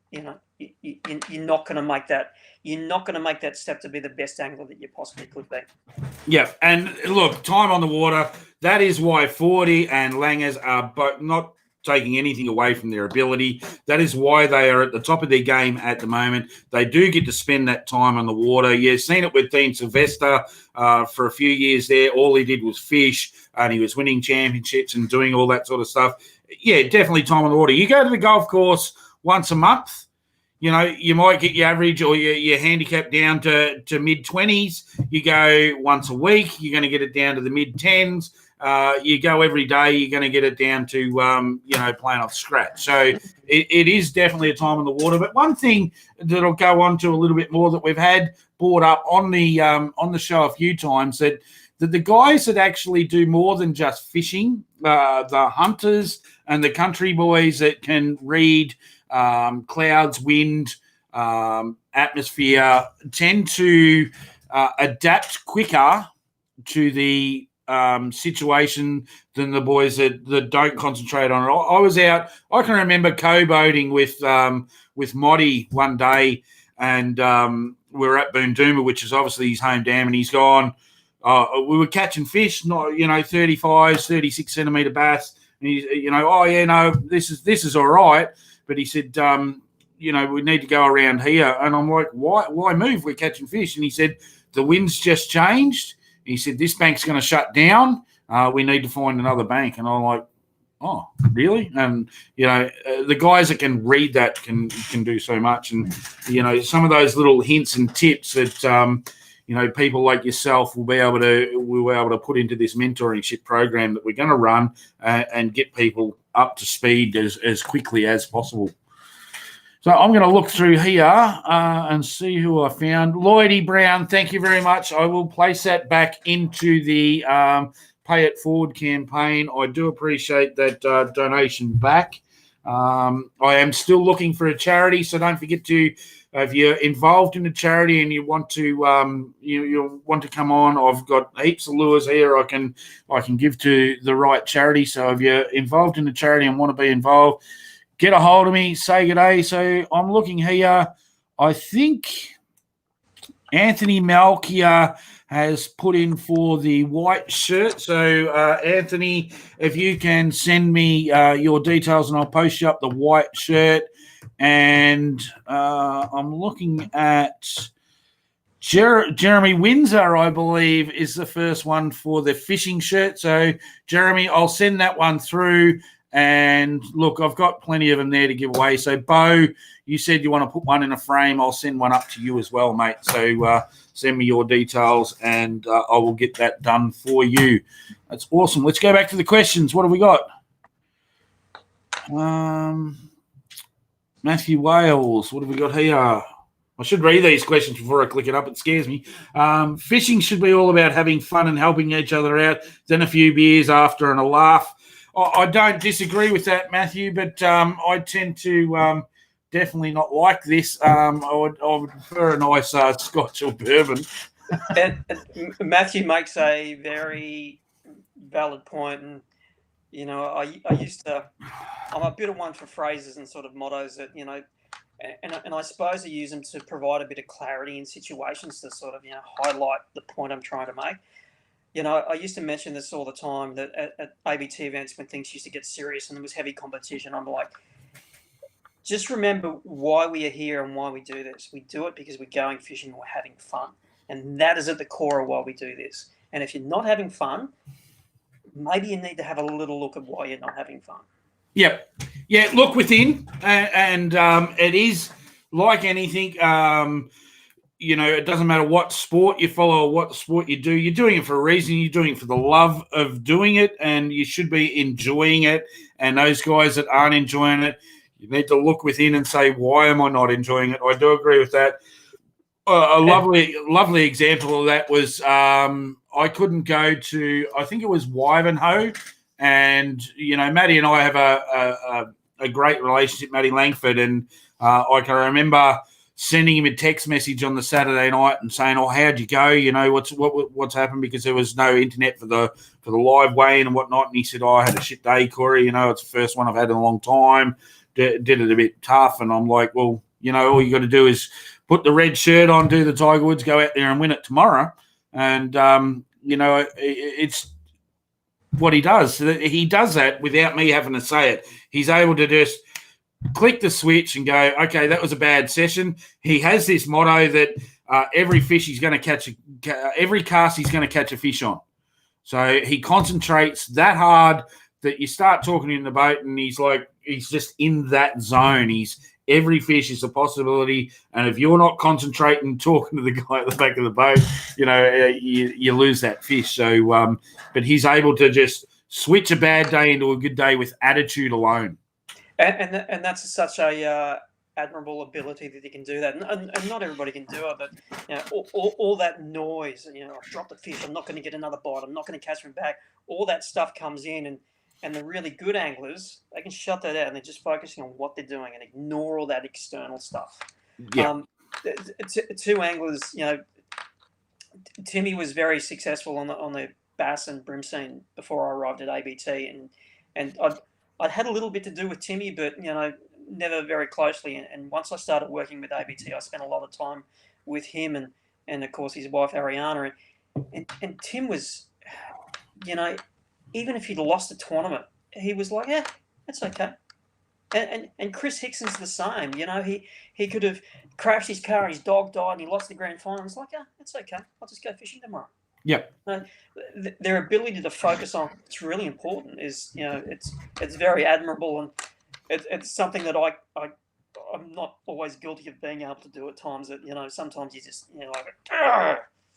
you're not going to make that. You're not going to make that step to be the best angler that you possibly could be. Yeah, and look, time on the water. That is why 40 and Langers are both not taking anything away from their ability. That is why they are at the top of their game at the moment. They do get to spend that time on the water. You've seen it with Dean Sylvester for a few years there. All he did was fish, and he was winning championships and doing all that sort of stuff. Yeah, definitely time on the water. You go to the golf course once a month, you might get your average or your handicap down to mid-20s. You go once a week, you're going to get it down to the mid-10s. You go every day, you're going to get it down to, playing off scratch. So it is definitely a time on the water. But one thing that I'll go on to a little bit more that we've had brought up on the show a few times, that the guys that actually do more than just fishing, the hunters and the country boys that can read clouds, wind, atmosphere, tend to adapt quicker to the situation than the boys that don't concentrate on it. I was out. I can remember co-boating with Moddy one day, and we were at Boondooma, which is obviously his home dam, and he's gone. We were catching fish, 35, 36 centimetre bass, and he's, this is all right. But he said, we need to go around here. And I'm like, why move? We're catching fish. And he said, the wind's just changed. He said, this bank's going to shut down. We need to find another bank. And I'm like, oh, really? And, the guys that can read that can do so much. And, some of those little hints and tips that, people like yourself will be able to put into this mentoringship program that we're going to run and get people up to speed as quickly as possible. So I'm going to look through here and see who I found. Lloydie Brown, thank you very much. I will place that back into the Pay It Forward campaign. I do appreciate that donation back. I am still looking for a charity, so don't forget to, if you're involved in a charity and you want to you want to come on, I've got heaps of lures here I can give to the right charity. So if you're involved in a charity and want to be involved, get a hold of me, say good day. So I'm looking here. I think Anthony Malkia has put in for the white shirt. So, Anthony, if you can send me your details and I'll post you up the white shirt. And I'm looking at Jeremy Windsor, I believe, is the first one for the fishing shirt. So, Jeremy, I'll send that one through. And look, I've got plenty of them there to give away. So, Bo, you said you want to put one in a frame. I'll send one up to you as well, mate. So, send me your details and I will get that done for you. That's awesome. Let's go back to the questions. What have we got? Matthew Wales, what have we got here? I should read these questions before I click it up. It scares me. Fishing should be all about having fun and helping each other out, then a few beers after and a laugh. I don't disagree with that, Matthew, but I tend to definitely not like this. I would prefer a nice Scotch or bourbon. And Matthew makes a very valid point, and you know, I used to. I'm a bit of one for phrases and sort of mottos that, you know, and I suppose I use them to provide a bit of clarity in situations to sort of, you know, highlight the point I'm trying to make. You know, I used to mention this all the time that at ABT events when things used to get serious and there was heavy competition, I'm like, just remember why we are here and why we do this. We do it because we're going fishing and we're having fun. And that is at the core of why we do this. And if you're not having fun, maybe you need to have a little look at why you're not having fun. Yep. Yeah, look within. And it is like anything. You know, it doesn't matter what sport you follow or what sport you do. You're doing it for a reason. You're doing it for the love of doing it, and you should be enjoying it. And those guys that aren't enjoying it, you need to look within and say, why am I not enjoying it? I do agree with that. A lovely example of that was I couldn't go to, I think it was Wivenhoe, and, you know, Maddie and I have a great relationship, Maddie Langford, and I can remember sending him a text message on the Saturday night and saying, "Oh, how'd you go? You know, what's happened?" Because there was no internet for the live weigh-in and whatnot. And he said, "Oh, I had a shit day, Corey. You know, it's the first one I've had in a long time. Did it a bit tough." And I'm like, "Well, you know, all you got to do is put the red shirt on, do the Tiger Woods, go out there and win it tomorrow." And you know, it's what he does. He does that without me having to say it. He's able to just click the switch and go, okay, that was a bad session. He has this motto that every fish he's going to catch, every cast he's going to catch a fish on. So he concentrates that hard that you start talking in the boat and he's just in that zone. Every fish is a possibility. And if you're not concentrating, talking to the guy at the back of the boat, you know, you lose that fish. So, but he's able to just switch a bad day into a good day with attitude alone. And that's such a admirable ability that you can do that. And not everybody can do it, but you know, all that noise, you know, I've dropped the fish, I'm not going to get another bite, I'm not going to catch him back. All that stuff comes in, and the really good anglers, they can shut that out and they're just focusing on what they're doing and ignore all that external stuff. Yeah. Two anglers, you know, Timmy was very successful on the bass and brim scene before I arrived at ABT, and I'd had a little bit to do with Timmy, but, you know, never very closely. And once I started working with ABT, I spent a lot of time with him and of course, his wife, Ariana. And Tim was, you know, even if he'd lost a tournament, he was like, yeah, that's okay. And Chris Hickson's the same. You know, he could have crashed his car, his dog died, and he lost the grand final. It's like, yeah, that's okay. I'll just go fishing tomorrow. Yep. Their ability to focus on what's really important is, you know, it's very admirable, and it's something that I'm not always guilty of being able to do at times. That, you know, sometimes you just, you know, like,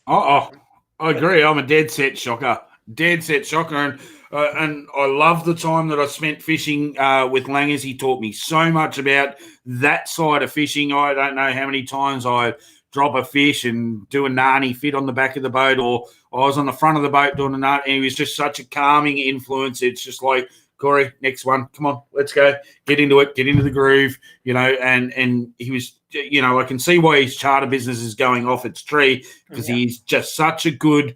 I agree. I'm a dead set shocker. Dead set shocker. And I love the time that I spent fishing with Langers. He taught me so much about that side of fishing. I don't know how many times I drop a fish and do a narny fit on the back of the boat, or I was on the front of the boat doing a narny, and he was just such a calming influence. It's just like, Corey, next one, come on, let's go, get into it, get into the groove, and he was, I can see why his charter business is going off its tree, because he's just such a good,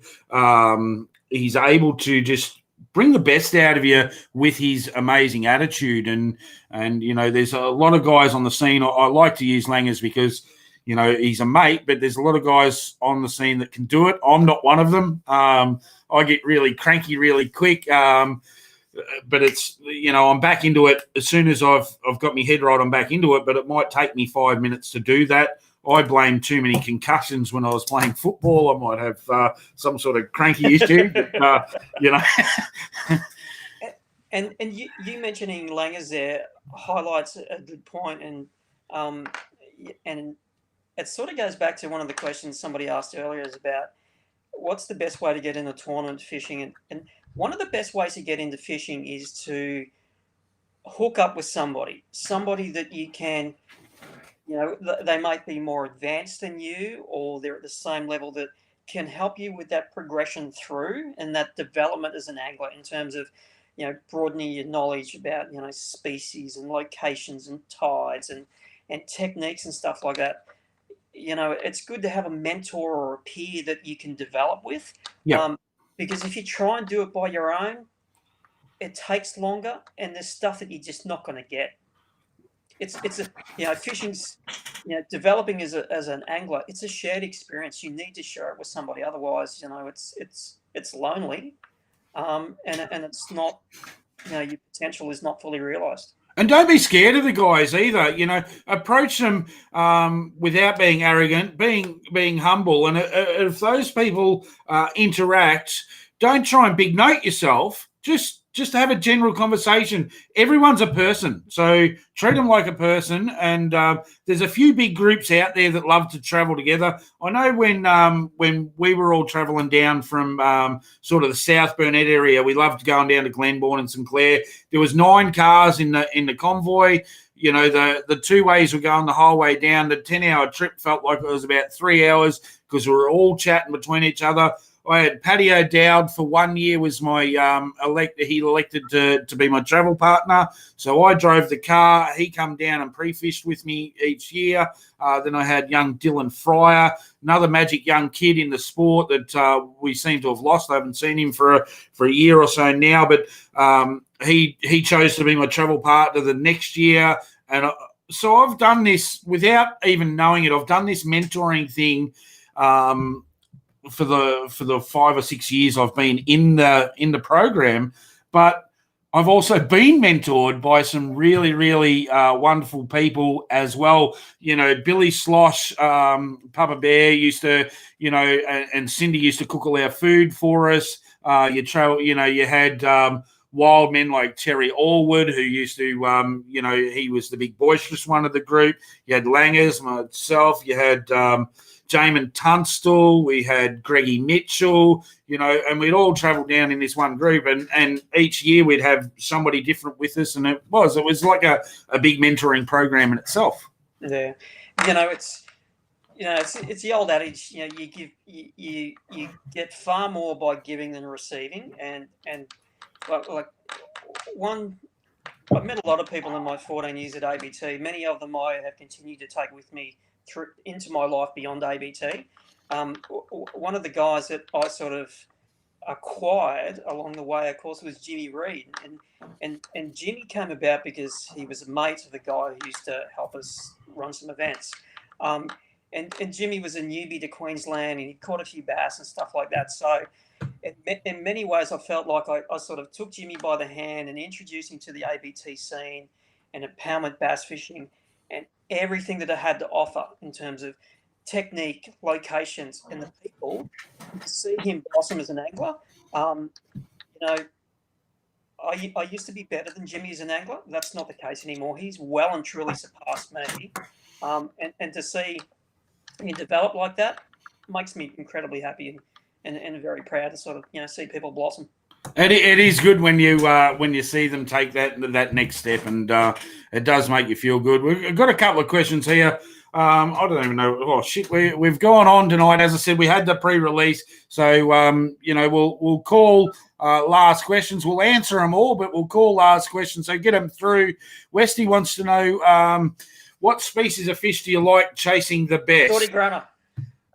he's able to just bring the best out of you with his amazing attitude. And there's a lot of guys on the scene. I like to use Langers because, he's a mate, but there's a lot of guys on the scene that can do it. I'm not one of them. I get really cranky really quick. But it's, I'm back into it as soon as I've got my head right. I'm back into it, but it might take me 5 minutes to do that. I blame too many concussions when I was playing football. I might have some sort of cranky issue, but, And you mentioning Langers there highlights a good point, and it sort of goes back to one of the questions somebody asked earlier, is about what's the best way to get into tournament fishing. And one of the best ways to get into fishing is to hook up with somebody that you can, they might be more advanced than you, or they're at the same level, that can help you with that progression through and that development as an angler, in terms of, broadening your knowledge about, species and locations and tides and techniques and stuff like that. It's good to have a mentor or a peer that you can develop with. Yeah. Because if you try and do it by your own, it takes longer, and there's stuff that you're just not going to get. Fishing's, developing as an angler, it's a shared experience. You need to share it with somebody, otherwise, it's lonely, and it's not, your potential is not fully realised. And don't be scared of the guys either. Approach them without being arrogant, being humble. And if those people interact, don't try and big note yourself. Just have a general conversation. Everyone's a person, so treat them like a person. And there's a few big groups out there that love to travel together. I know when we were all traveling down from sort of the South Burnett area, we loved going down to Glenbourne and St Clair. There was 9 cars in the convoy. The 2 ways were going the whole way down. The 10-hour trip felt like it was about 3 hours, because we were all chatting between each other. I had Paddy O'Dowd for 1 year, was my he elected to be my travel partner. So I drove the car. He come down and pre-fished with me each year. Then I had young Dylan Fryer, another magic young kid in the sport that we seem to have lost. I haven't seen him for a year or so now, but he chose to be my travel partner the next year. And so I've done this without even knowing it. I've done this mentoring thing for the 5 or 6 years I've been in the program, but I've also been mentored by some really, really wonderful people as well. Billy Slosh, Papa Bear used to, and Cindy used to cook all our food for us. You had wild men like Terry Allwood, who used to, he was the big boisterous one of the group. You had Langers, myself. You had Jamin Tunstall, we had Greggy Mitchell, and we'd all travel down in this one group, and each year we'd have somebody different with us, and it was like a big mentoring program in itself. Yeah, it's the old adage, you give, you get far more by giving than receiving, and like I've met a lot of people in my 14 years at ABT. Many of them I have continued to take with me through into my life beyond ABT. One of the guys that I sort of acquired along the way, of course, was Jimmy Reed, and Jimmy came about because he was a mate of the guy who used to help us run some events. And Jimmy was a newbie to Queensland, and he caught a few bass and stuff like that. So in many ways, I felt like I sort of took Jimmy by the hand and introduced him to the ABT scene and empowerment bass fishing and everything that it had to offer in terms of technique, locations, and the people. To see him blossom as an angler, I used to be better than Jimmy as an angler. That's not the case anymore. He's well and truly surpassed me. And to see him develop like that makes me incredibly happy. and very proud to sort of see people blossom. It is good when you see them take that next step, and it does make you feel good. We've got a couple of questions here. I don't even know. Oh shit, we've gone on tonight. As I said, we had the pre-release, so we'll call last questions. We'll answer them all, but we'll call last questions. So get them through. Westy wants to know what species of fish do you like chasing the best? Shorty grunner.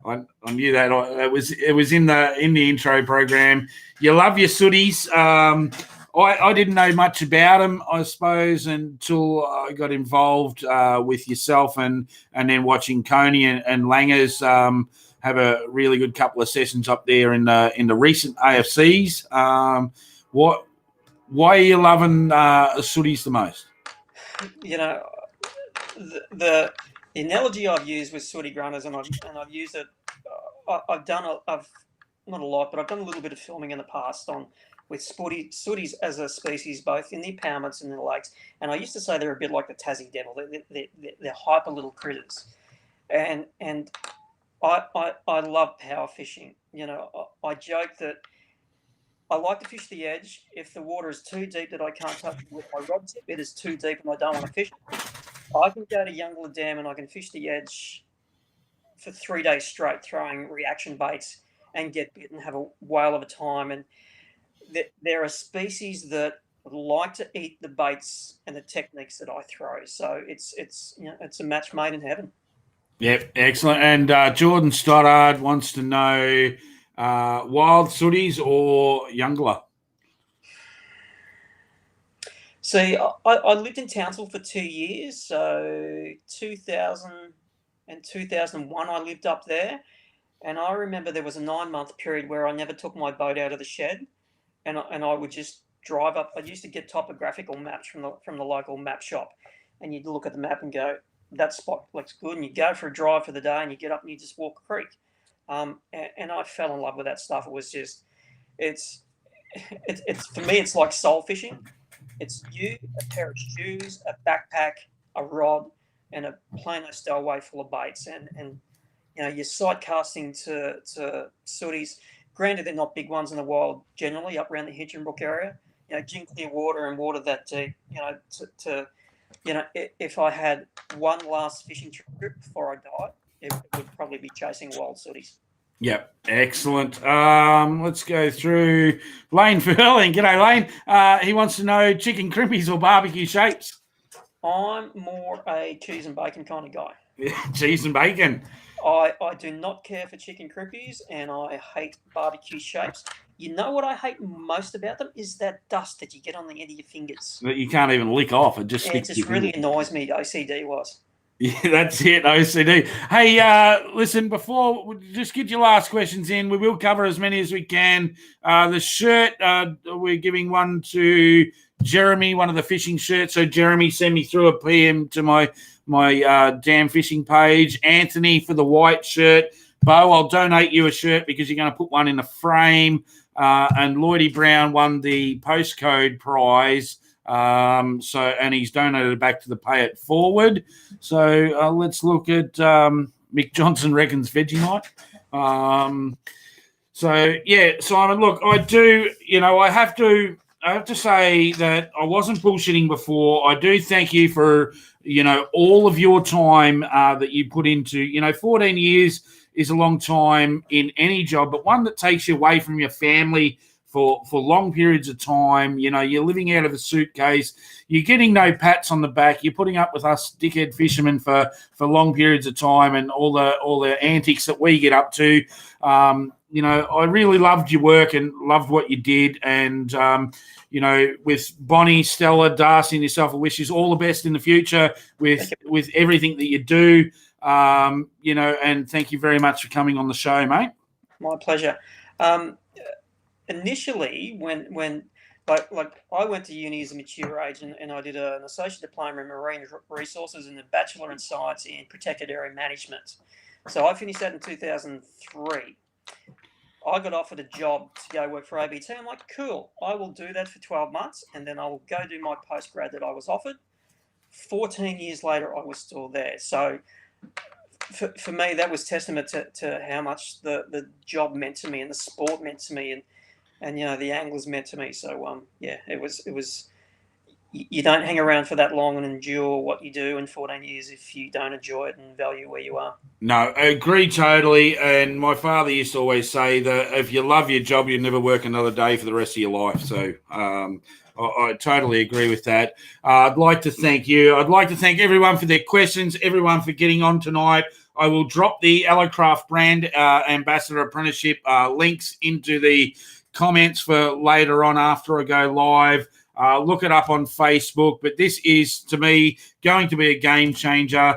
I knew that. It was in the intro program. You love your sooties. I didn't know much about them, I suppose, until I got involved with yourself and then watching Coney and Langers have a really good couple of sessions up there in the recent AFCs. Why are you loving sooties the most? The analogy I've used with sooty grunners, and I've used it. I've not a lot, but I've done a little bit of filming in the past with sooties as a species, both in the impoundments and in the lakes. And I used to say they're a bit like the Tassie devil. They're hyper little critters, and I love power fishing. I joke that I like to fish the edge. If the water is too deep that I can't touch it with my rod tip, it is too deep and I don't want to fish it. I can go to Youngler Dam and I can fish the edge for 3 days straight, throwing reaction baits and get bit and have a whale of a time. And there are species that like to eat the baits and the techniques that I throw. So it's a match made in heaven. Yep, excellent. And Jordan Stoddard wants to know wild sooties or Youngler? See, I lived in Townsville for 2 years, so 2000 and 2001 I lived up there, and I remember there was a 9-month period where I never took my boat out of the shed, and I would just drive up. I used to get topographical maps from the local map shop, and you'd look at the map and go, that spot looks good, and you go for a drive for the day, and you get up and you just walk a creek, and I fell in love with that stuff. It was just, it's for me, it's like soul fishing. It's you, a pair of shoes, a backpack, a rod, and a Plano stowaway full of baits. And you're sight casting to sooties. Granted, they're not big ones in the wild generally, up around the Hinchinbrook area. Gin clear water and water that deep. If I had one last fishing trip before I died, it would probably be chasing wild sooties. Yep, excellent. Let's go through Lane Furling. G'day, Lane. He wants to know chicken crimpies or barbecue shapes. I'm more a cheese and bacon kind of guy. Cheese and bacon. I do not care for chicken crimpies, and I hate barbecue shapes. You know what I hate most about them is that dust that you get on the end of your fingers. That you can't even lick off. It just sticks. It just really annoys me, OCD-wise. Yeah, that's it, OCD. Hey, listen, before, just get your last questions in. We will cover as many as we can. The shirt, we're giving one to Jeremy, one of the fishing shirts. So, Jeremy, send me through a PM to my damn fishing page. Anthony for the white shirt. Bo, I'll donate you a shirt because you're going to put one in a frame. And Lloydie Brown won the postcode prize. And he's donated it back to the Pay It Forward. So let's look at Mick Johnson reckons Vegemite. So yeah, Simon, look, I do, I have to say that I wasn't bullshitting before. I do thank you for, all of your time that you put into, 14 years is a long time in any job, but one that takes you away from your family for long periods of time. You're living out of a suitcase. You're getting no pats on the back. You're putting up with us dickhead fishermen for long periods of time and all the antics that we get up to. I really loved your work and loved what you did. And, with Bonnie, Stella, Darcy, and yourself, I wish you all the best in the future with everything that you do. And thank you very much for coming on the show, mate. My pleasure. Initially, when I went to uni as a mature age and I did an associate diploma in marine resources and a bachelor in science in protected area management. So I finished that in 2003. I got offered a job to go work for ABT. I'm like, cool, I will do that for 12 months and then I will go do my postgrad that I was offered. 14 years later, I was still there. So for me, that was testament to how much the job meant to me and the sport meant to me, and the anglers meant to me. So yeah, it was. You don't hang around for that long and endure what you do in 14 years if you don't enjoy it and value where you are. No, I agree totally. And my father used to always say that if you love your job, you never work another day for the rest of your life. So I totally agree with that. I'd like to thank you. I'd like to thank everyone for their questions, everyone for getting on tonight. I will drop the Allocraft brand ambassador apprenticeship links into the comments for later on after I go live. Look it up on Facebook. But this is, to me, going to be a game changer.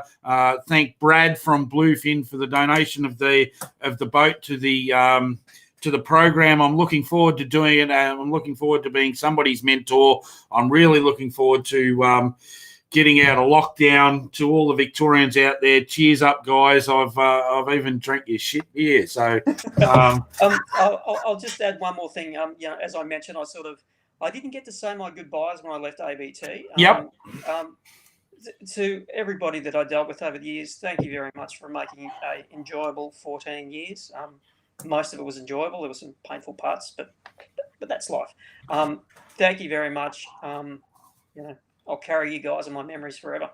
Thank Brad from Bluefin for the donation of the boat to the program. I'm looking forward to doing it. I'm looking forward to being somebody's mentor. I'm really looking forward to getting out of lockdown. To all the Victorians out there, cheers up, guys. I've even drank your shit beer. So I'll just add one more thing. As I mentioned, I didn't get to say my goodbyes when I left ABT. Yep. To everybody that I dealt with over the years, thank you very much for making a enjoyable 14 years. Most of it was enjoyable. There were some painful parts, but that's life. Thank you very much. I'll carry you guys in my memories forever.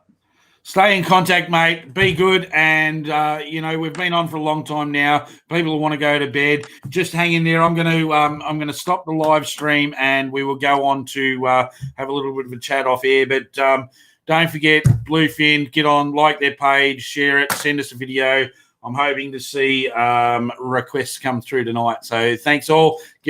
Stay in contact, mate. Be good. And, we've been on for a long time now. People want to go to bed. Just hang in there. I'm going to stop the live stream and we will go on to have a little bit of a chat off air. But don't forget, Bluefin, get on, like their page, share it, send us a video. I'm hoping to see requests come through tonight. So thanks all.